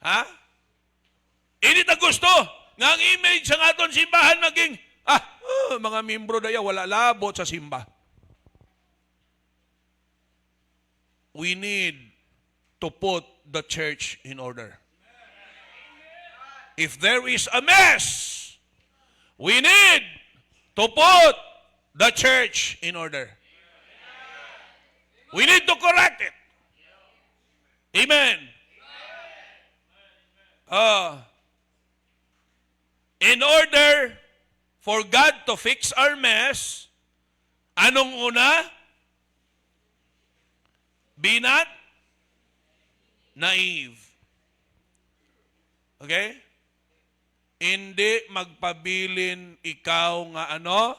Ha? Hindi ta gusto nga ang image sang aton simbahan maging mga membro daya wala labot sa simba. We need to put the church in order. If there is a mess, we need to put the church in order. We need to correct it. Amen. In order for God to fix our mess, anong una? Be not naive. Okay? Hindi magpabilin ikaw nga ano?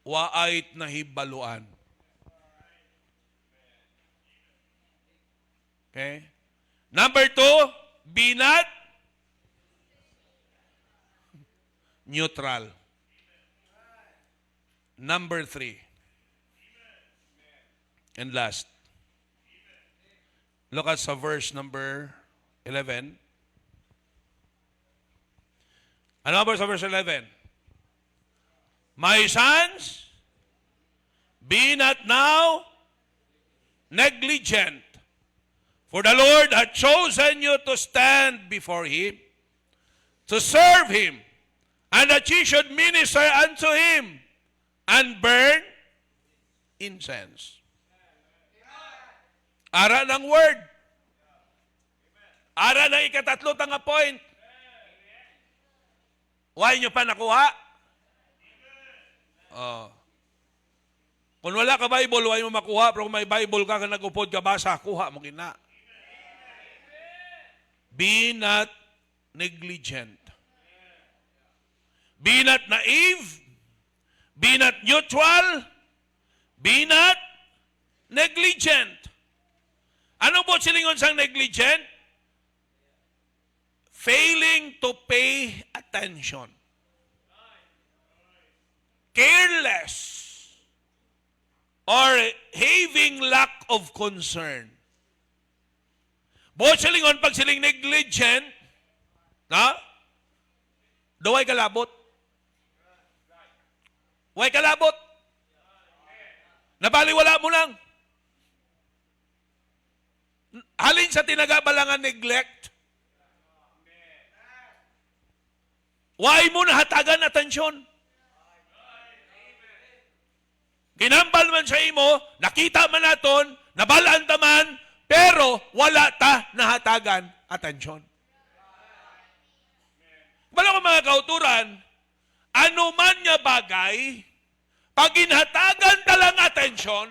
Waait na hibaluan. Okay? Number 2, be not neutral. Number 3. And last. Look at sa verse number 11. Ano ba sa verse 11? My sons, be not now negligent, for the Lord hath chosen you to stand before Him, to serve Him, and that ye should minister unto Him, and burn incense. Ara ng word. Ara ng ikatatlo tanga point. Why nyo pa nakuha? Kung wala ka Bible, why mo makuha. Pero kung may Bible ka, nag-upod ka basa, kuha mo kina. Be not negligent. Be not naive. Be not neutral. Be not negligent. Ano po silingon sang negligent? Failing to pay attention. Careless. Or having lack of concern. Buot silingon pag siling negligent, na? Daway kalabot. Way kalabot. Nabaliwala mo lang. Halin sa tinagabalangan neglect. Why mo nahatagan atensyon? Ginambal man sa imo, nakita man naton, nabalaan ta man, pero wala ta nahatagan atensyon. Bala ko mga kauturan, ano man nga bagay, pag ginhatagan talang atensyon,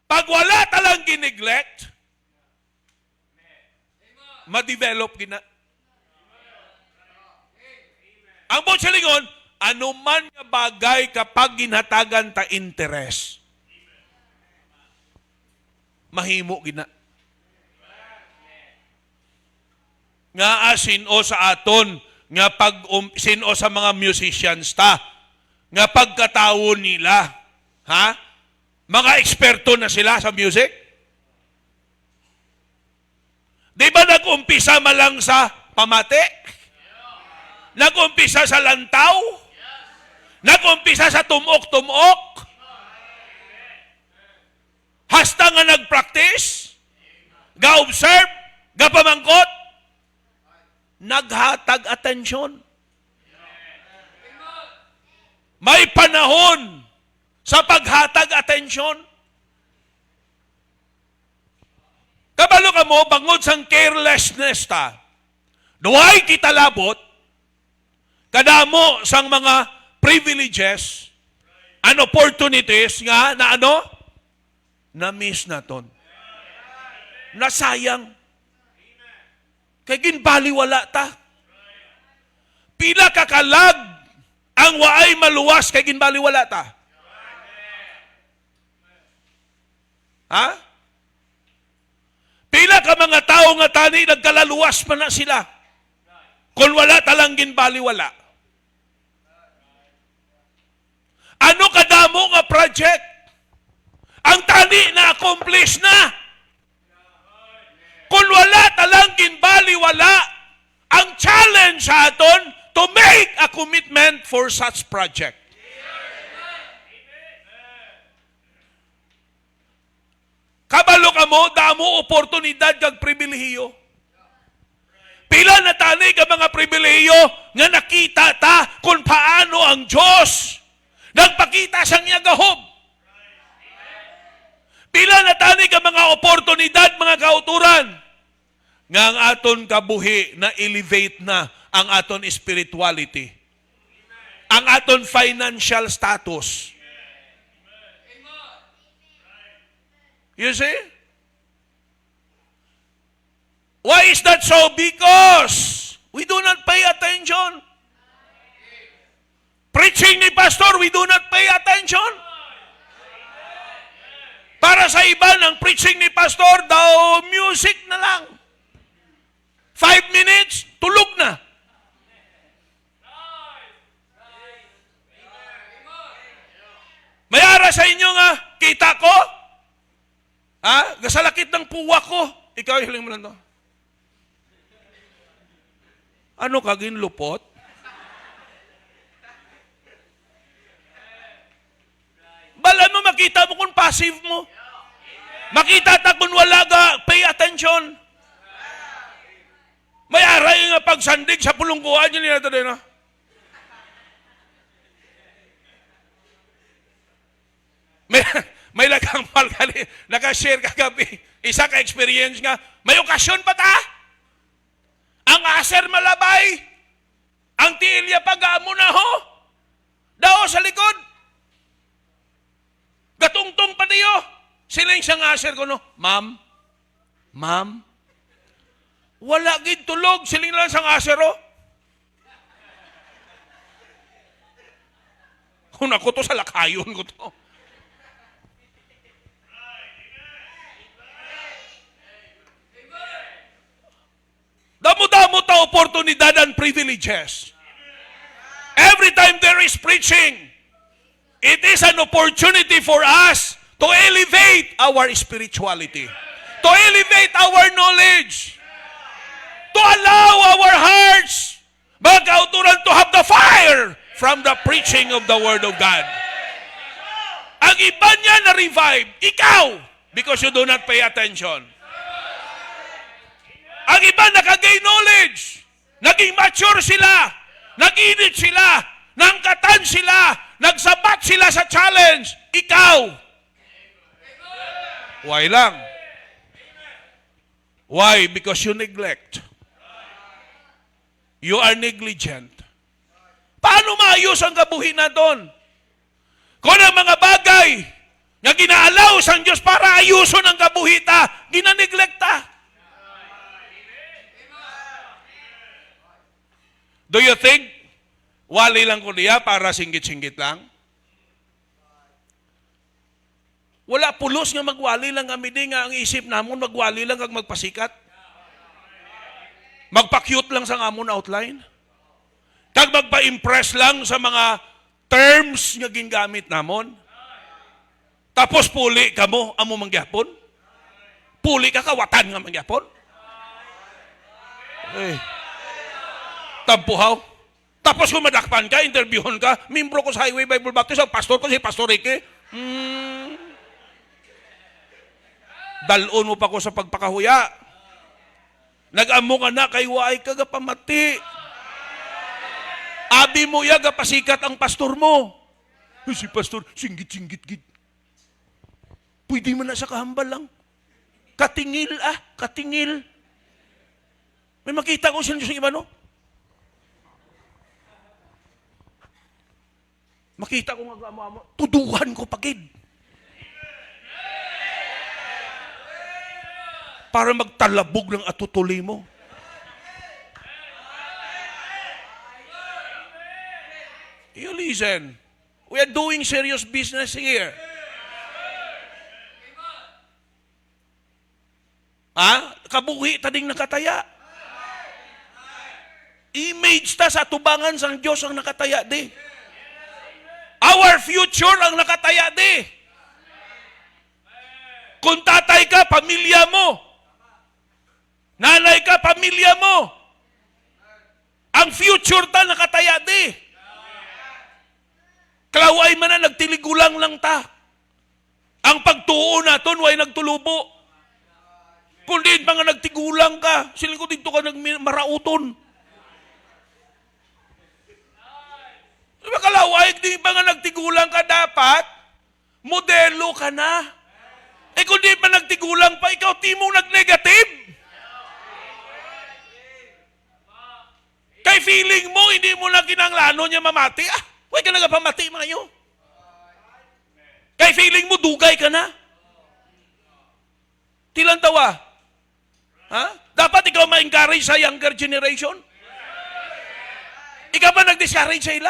pag wala talang gineglect, ma-develop gina. Ang po sa lingon, ano man nga bagay kapag ginhatagan ta interes, mahimo gina. Nga sino sa aton, nga pag sino sa mga musicians ta, nga pagkatawo nila, ha? Mga eksperto na sila sa music. Di ba nag-umpisa malang sa pamate? Nag-umpisa sa lantaw? Nag-umpisa sa tumok-tumok? Hasta nga nag-practice? Ga-observe? Ga-pamangkot? Naghatag atensyon. May panahon sa paghatag atensyon. Kabalo ka mo, bangod sang carelessness ta. Duway kita labot, kadamo sang mga privileges and opportunities nga na ano? Na-miss naton. Nasayang. Kay ginbaliwala ta. Pila kakalag ang waay maluwas kay ginbaliwala ta. Ha? Pila ka mga tao nga tani nagkalaluwas pa na sila. Kung wala talang ginbaliwala. Ano kadamo nga project? Ang tani na accomplish na. Kung wala talang ginbaliwala, ang challenge sa aton to make a commitment for such project. Kabalo ka mo, damo oportunidad kag pribilehiyo. Pila na tani ka mga pribilehiyo nga nakita ta kung paano ang Diyos nagpakita sa niya gahob. Pila na tani ka mga oportunidad, mga kauturan, nga ang aton kabuhi na elevate na ang aton spirituality. Ang aton financial status. You see? Why is that so? Because we do not pay attention. Preaching ni pastor, we do not pay attention. Para sa iba, ng preaching ni pastor, daw music na lang. 5 minutes, tulog na. Mayara sa inyo nga, kita ko? Ha? Gasalakit ng puwa ko. Ikaw, hiling mo lang to. Ano ka, ginlupot? Bala mo, makita mo kung passive mo. Makita ta kung wala ka, pay attention. Mayara yung nga pagsandig sa pulungkuhan, yun nila ito din, ha? May lagang palgali, nakashare kagabi. Isa ka experience nga, may okasyon pa ta? Ang aser malabay, ang tiilya pag-amo na ho, dao sa likod. Gatungtong pa diyo. Sila yung siyang aser ko, no? Ma'am, wala gid tulog, siling lang siyang aser, oh. Kung ako to sa lakayon ko to. Damo-damo ta oportunidad and privileges. Every time there is preaching, it is an opportunity for us to elevate our spirituality, to elevate our knowledge, to allow our hearts magkauturan to have the fire from the preaching of the Word of God. Ang iba niya na-revive, ikaw, because you do not pay attention. Ang iba nakagain knowledge, naging mature sila, nag-init sila, nangkatan sila, nagsabat sila sa challenge. Ikaw, why lang? Why? Because you neglect. You are negligent. Paano maayos ang kabuhi na doon? Kung ang mga bagay na ginaalaw sa Diyos para ayuson ang kabuhita, ginaneglekta. Do you think wali lang ko niya para singgit-singgit lang? Wala pulos nga magwali lang kami di nga ang isip namon magwali lang kag magpasikat. Magpa-cute lang sa amon outline. Kag magpa-impress lang sa mga terms nga gingamit namon. Tapos puli ka mo amo mangyapon. Puli ka kawatan nga mangyapon. Tampuhaw. Tapos kung madakpan ka, interviewon ka, membro ko sa Highway Bible Baptist, ang pastor ko si Pastor Ricky. Dalon mo pa ko sa pagpakahuya. Nag-amo ka na, kay waay ka pamati. Abi mo ya, pasikat ang pastor mo. Si pastor, singgit-singgit gid. Pwede mo na sa kahambal lang. Katingil katingil. May makita ko sila sa iba, no? Makita ko nga amo-amo, tuduhan ko pagid. Para magtalabog ng atutuli mo. You listen. We are doing serious business here. Kabuhi tading nakataya. Image ta sa tubangan sang Diyos ang nakataya di. Our future ang nakataya di. Kung tatay ka, pamilya mo. Nanay ka, pamilya mo. Ang future ta nakataya di. Kalaway man na nagtiligulang lang ta. Ang pagtuo naton way nagtulubo. Kung di pa nga nagtigulang ka, sila ko dito ka marauton. Diba kalaway, di ba nga nagtigulang ka dapat? Modelo ka na. Kung di pa nagtigulang pa, ikaw timong nag-negative. Kay feeling mo, hindi mo lang kinanglano niya mamati. Huwag ka nagapamati mga nyo. Kay feeling mo, dugay ka na. Tilang tawa. Dapat ikaw ma-encourage sa younger generation. Ikaw ba nag-discourage sa ila?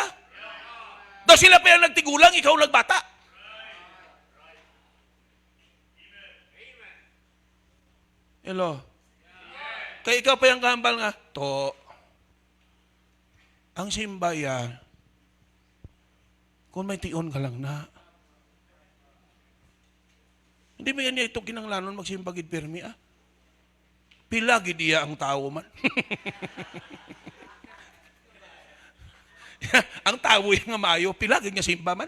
Daw sila pa yung nagtigulang, ikaw nagbata. Hello? Kaya ikaw pa yung kahambal nga, to, ang simbayan, kung may tion ka lang na, hindi ba yan niya ito kinanglanon magsimbagid pirmi, ah? Pilagi diya ang tao man. Ang tao yung nga maayo, pilagi nga simba man.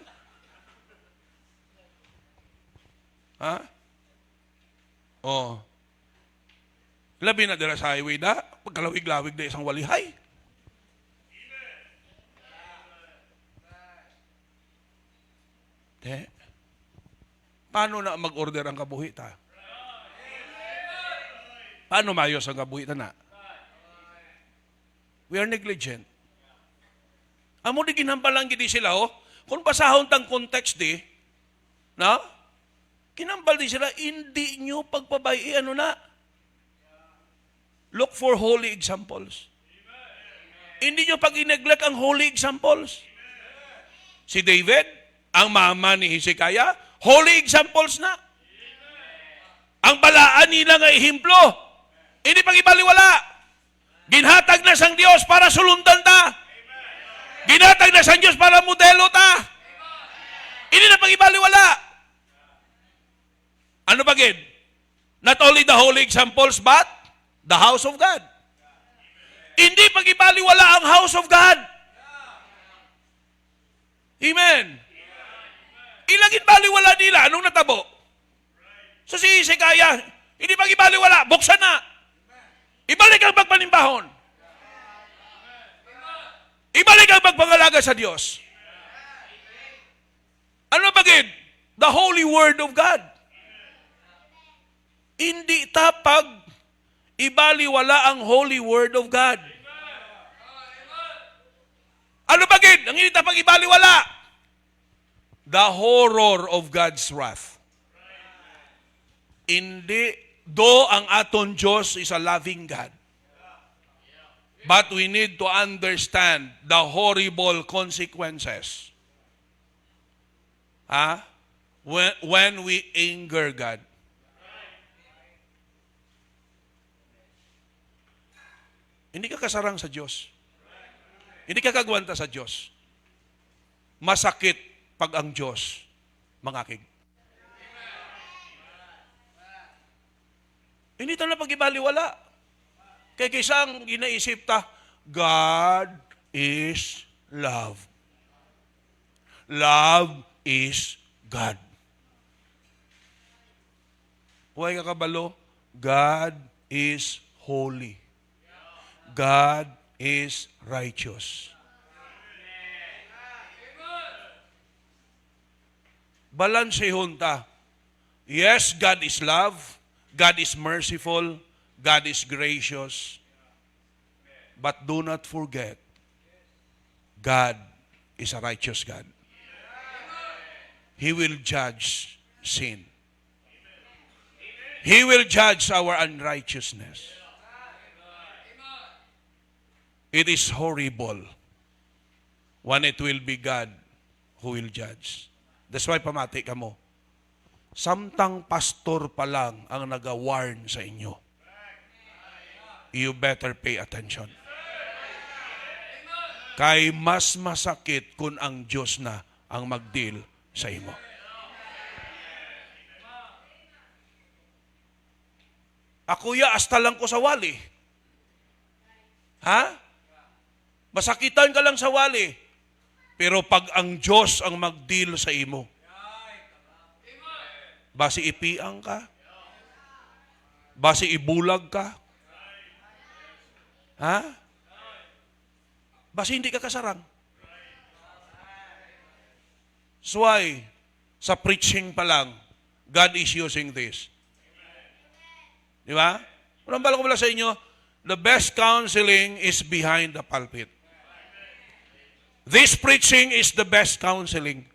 Ha? Oh. Labi na dira sa highway da, pagkalawig-lawig da isang walihay. De, paano na mag-order ang kabuhi ta? Paano mayos ang kabuhi ta na? We are negligent. Amo di ginambalang gidi sila, oh. Kung basahon tang context di, na? Kinambal di sila, hindi nyo pagpabayi, ano na? Look for holy examples. Hindi nyo pag-ineglect ang holy examples. Si David, ang mama ni Hezekiah, holy examples na. Ang balaan nila nga ihimplo, hindi pag-ibaliwala. Ginhatag na sang Diyos para sulundan ta. Ginhatag na sang Diyos para modelo ta. Hindi na pag-ibaliwala. Ano ba gid? Not only the holy examples, but the house of God. Hindi pag-ibaliwala ang house of God. Amen. Ilagin baliwala nila. Anong natabo? So si Hezekiah, hindi pag-ibaliwala. Buksan na. Ibalik ang pagpanimbahon. Ibalik ang pagpangalaga sa Diyos. Ano bagid? The holy word of God. Hindi tapag ibaliwala ang holy word of God. Ano bagid? Ang hindi tapag ibaliwala. The horror of God's wrath. Hindi, do ang aton Diyos is a loving God. But we need to understand the horrible consequences. When we anger God. Hindi ka kasarang sa Diyos. Hindi ka kagwanta sa Diyos. Masakit pag ang Diyos mangakig. Hindi ito na pag-ibaliwala. Kaya kisang ginaisip ta, God is love. Love is God. Huwag ka kabalo, God is holy. God is righteous. Balansehon ta. Yes, God is love. God is merciful. God is gracious. But do not forget, God is a righteous God. He will judge sin. He will judge our unrighteousness. It is horrible when it will be God who will judge. That's why pamati ka mo. Samtang pastor pa lang ang nag-warn sa inyo. You better pay attention. Kay mas masakit kung ang Diyos na ang mag-deal sa imo. Ako ya, hasta lang ko sa wali. Ha? Masakitan ka lang sa wali. Pero pag ang Diyos ang mag-deal sa imo, basi ipiang ka, basi ibulag ka, ha? Basi hindi ka kasarang. So why, sa preaching pa lang, God is using this. Di ba? Walang bala ko pala sa inyo, the best counseling is behind the pulpit. This preaching is the best counseling.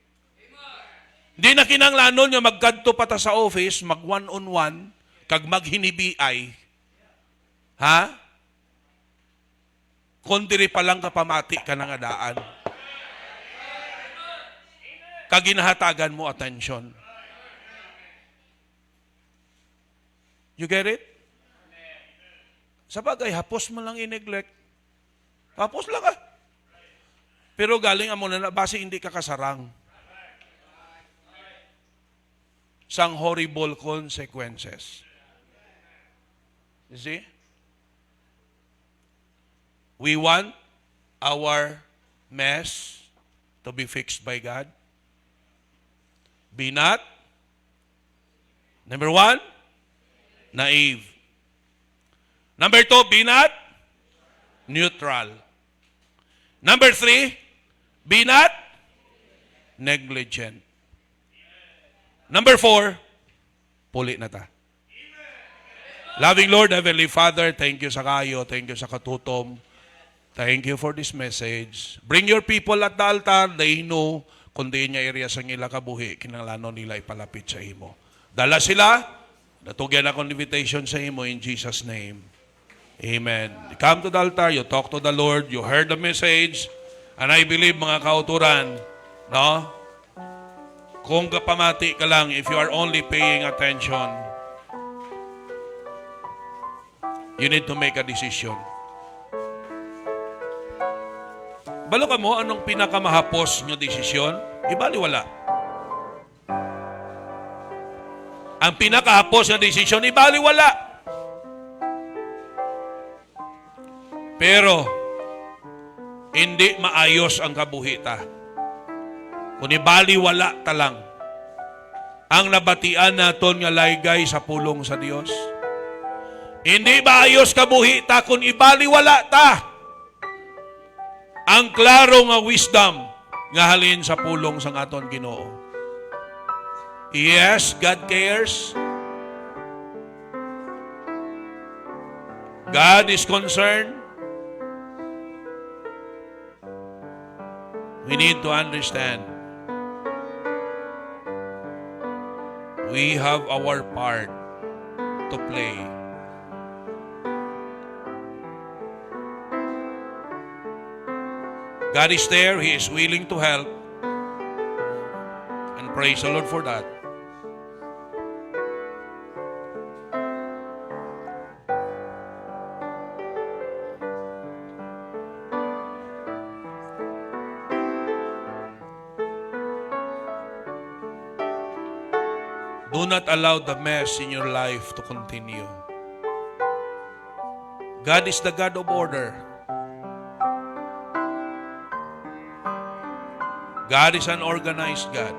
Di na kinanglanon nga magkadto pa ta sa office, mag one-on-one, kag maghinibiay. Ha? Kung diri pa lang kapamati ka ng adaan. Kaginahatagan mo attention. You get it? Sa bagay, hapos mo lang i-neglect. Hapos lang ah. Pero galing mo na base hindi ka kasarang. Sang horrible consequences. You see? We want our mess to be fixed by God. Be not, number 1, naive. Number 2, be not neutral. Number 3, be not negligent. Number 4, puli na ta. Loving Lord, Heavenly Father, thank you sa kayo, thank you sa katutom. Thank you for this message. Bring your people at the altar, they know kung di niya area sa nila kabuhi, kinalano nila ipalapit sa imo. Dala sila, natugyan akong invitation sa imo in Jesus' name. Amen. You come to the altar, you talk to the Lord, you heard the message, and I believe mga kauturan, no? Kung kapamati ka lang, if you are only paying attention, you need to make a decision. Balo ka mo, anong pinakamahapos nyo desisyon? Ibaliwala. Ang pinakahapos na desisyon, ibaliwala. Pero, hindi maayos ang kabuhita. Kung ibaliwala ta lang, ang nabatian naton nga laygay sa pulong sa Dios. Hindi maayos kabuhita kung ibaliwala ta. Ang klaro nga wisdom nga halin sa pulong sang aton Ginoo. Yes, God cares. God is concerned. We need to understand. We have our part to play. God is there. He is willing to help. And praise the Lord for that. Do not allow the mess in your life to continue. God is the God of order. God is an organized God.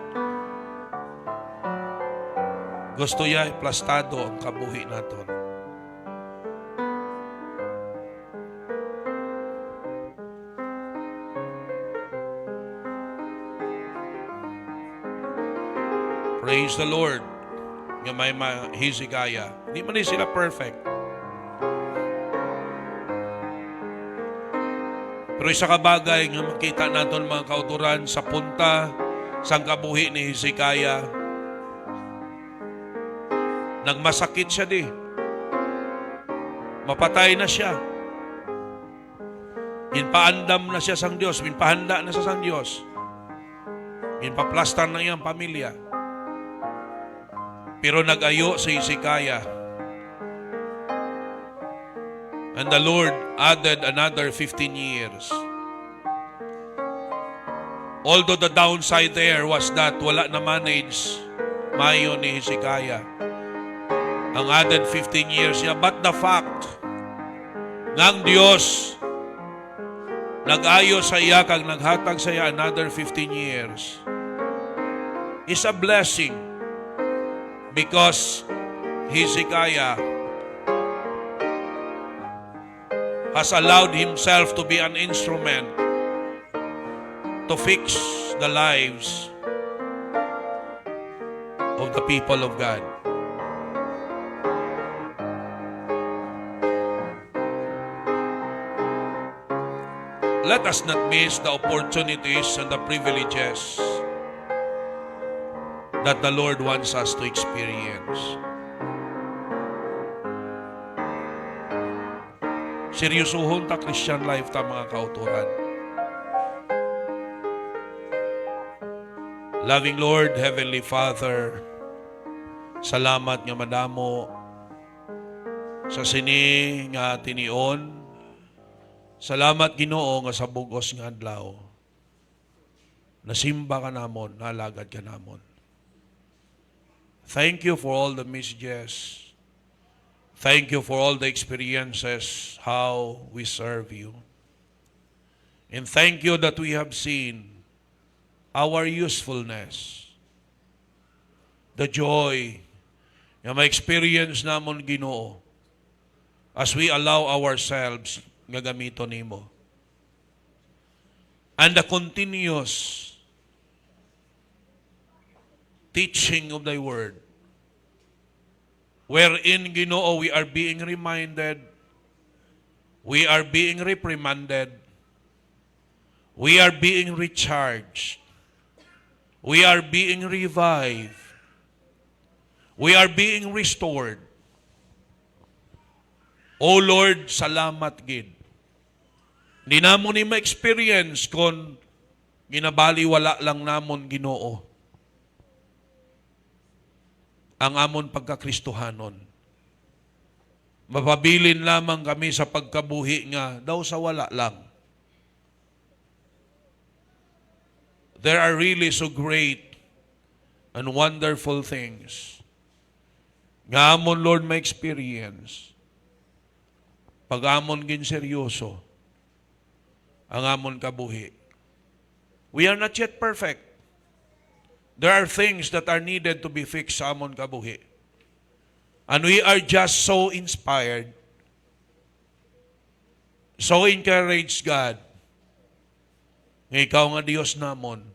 Gusto niya iplastado ang kabuhi naton. Praise the Lord. Nga may Hezekiah. Hindi man sila perfect. Pero isa ka bagay nga makita natin mga kauturan sa punta sang kabuhi ni Hezekiah. Nagmasakit siya di. Mapatay na siya. Ginpaandam na siya sang Diyos. Ginpahanda na siya sang Diyos. Ginpaplastar na iyang pamilya. Pero nag-ayo si Hezekiah. And the Lord added another 15 years. Although the downside there was that wala na manage mayo ni Hezekiah. Ang added 15 years niya. But the fact nga ang Diyos nag-ayo sa iya kag naghatag sa iya another 15 years is a blessing because Hezekiah has allowed himself to be an instrument to fix the lives of the people of God. Let us not miss the opportunities and the privileges that the Lord wants us to experience. seryosohon ta Christian life ta mga kauturan. Loving Lord, Heavenly Father, salamat nga madamo sa sini nga tinion. Salamat Ginoo nga sa bugos nga adlaw. Nasimba ka namon, nalagad ka namon. Thank you for all the messages. Thank you for all the experiences, how we serve you. And thank you that we have seen our usefulness, the joy na ma-experience namon Ginoo as we allow ourselves nga gamito nimo. And the continuous teaching of thy word, wherein Ginoo we are being reminded, we are being reprimanded, we are being recharged, we are being revived, we are being restored. O Lord, salamat gid. Di namon ni ma-experience kon ginabaliwala lang namon Ginoo ang amon pagkakristohanon. Mapabilin lamang kami sa pagkabuhi nga daw sa wala lang. There are really so great and wonderful things nga amon Lord ma-experience pag amon gin seryoso ang amon kabuhi. We are not yet perfect. There are things that are needed to be fixed sa amon kabuhi. And we are just so inspired, so encouraged, God, nga ikaw nga Diyos namon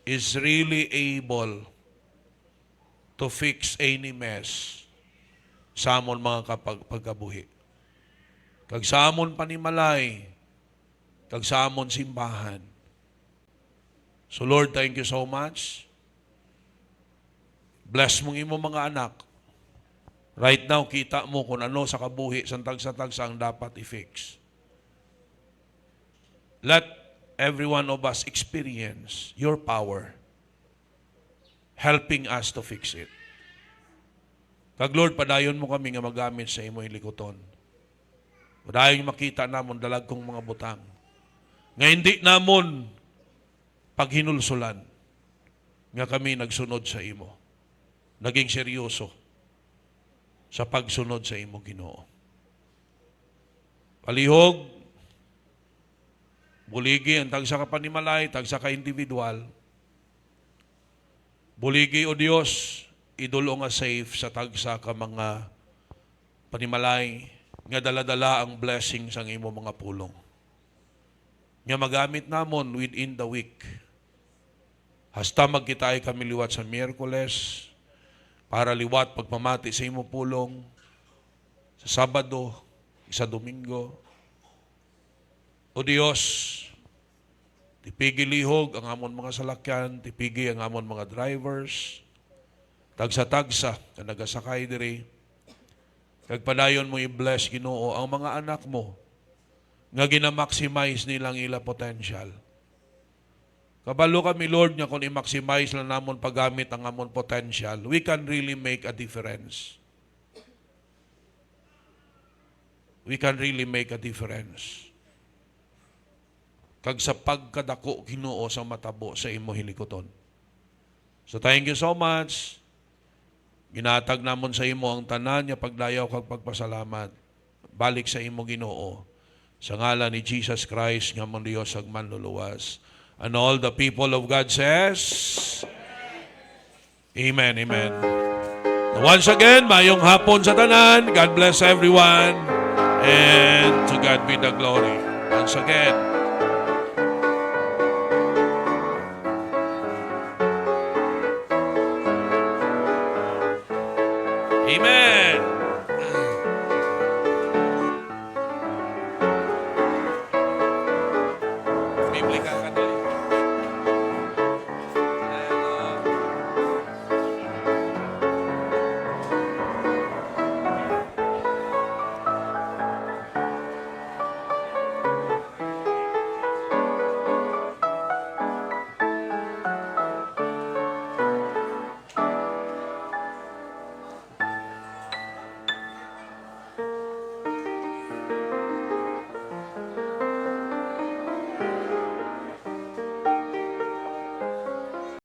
is really able to fix any mess sa amon mga pagkabuhi. Kag sa amon panimalay, kag sa amon simbahan. So Lord, thank you so much. Bless mong imo mga anak. Right now, kita mo kung ano sa kabuhi, santag-santag ang dapat i-fix. Let every one of us experience your power helping us to fix it. Kag Lord, padayon mo kami nga magamit sa imo ilikuton. Padayon makita namon dalag kong mga butang. Nga hindi namon paghinulsulan nga kami nagsunod sa imo. Naging seryoso sa pagsunod sa imo Ginoo. Palihog, buligi ang tagsa ka panimalay, tagsa ka individual. Buligi o Dios, idulo nga safe sa tagsa ka mga panimalay nga dala-dala ang blessing sa imo mga pulong. Nga magamit namon within the week. Hasta magkitay kami liwat sa Miyerkules, para liwat pagpamati sa imo pulong, sa Sabado, sa Domingo. O Dios, tipigi lihog ang amon mga salakyan, tipigi ang amon mga drivers, tagsa-tagsa na nagasakay diri. Kagpadayon mo i-bless Ginoo ang mga anak mo nga gina-maximize nilang ila potential. Kabalo kami, Lord, nga kung i-maximize lang namon paggamit ang amon potential, we can really make a difference. We can really make a difference. Kag sa pagkadako Ginoo sa matabo sa imo hilikoton. So thank you so much. Ginatag namon sa imo ang tanan nga pagdayaw kag pagpasalamat. Balik sa imo Ginoo. Sa ngalan ni Jesus Christ nga amon Dios ag manluluwas. And all the people of God says, Amen, amen. Once again, mayong hapon sa tanan. God bless everyone. And to God be the glory. Once again. Amen.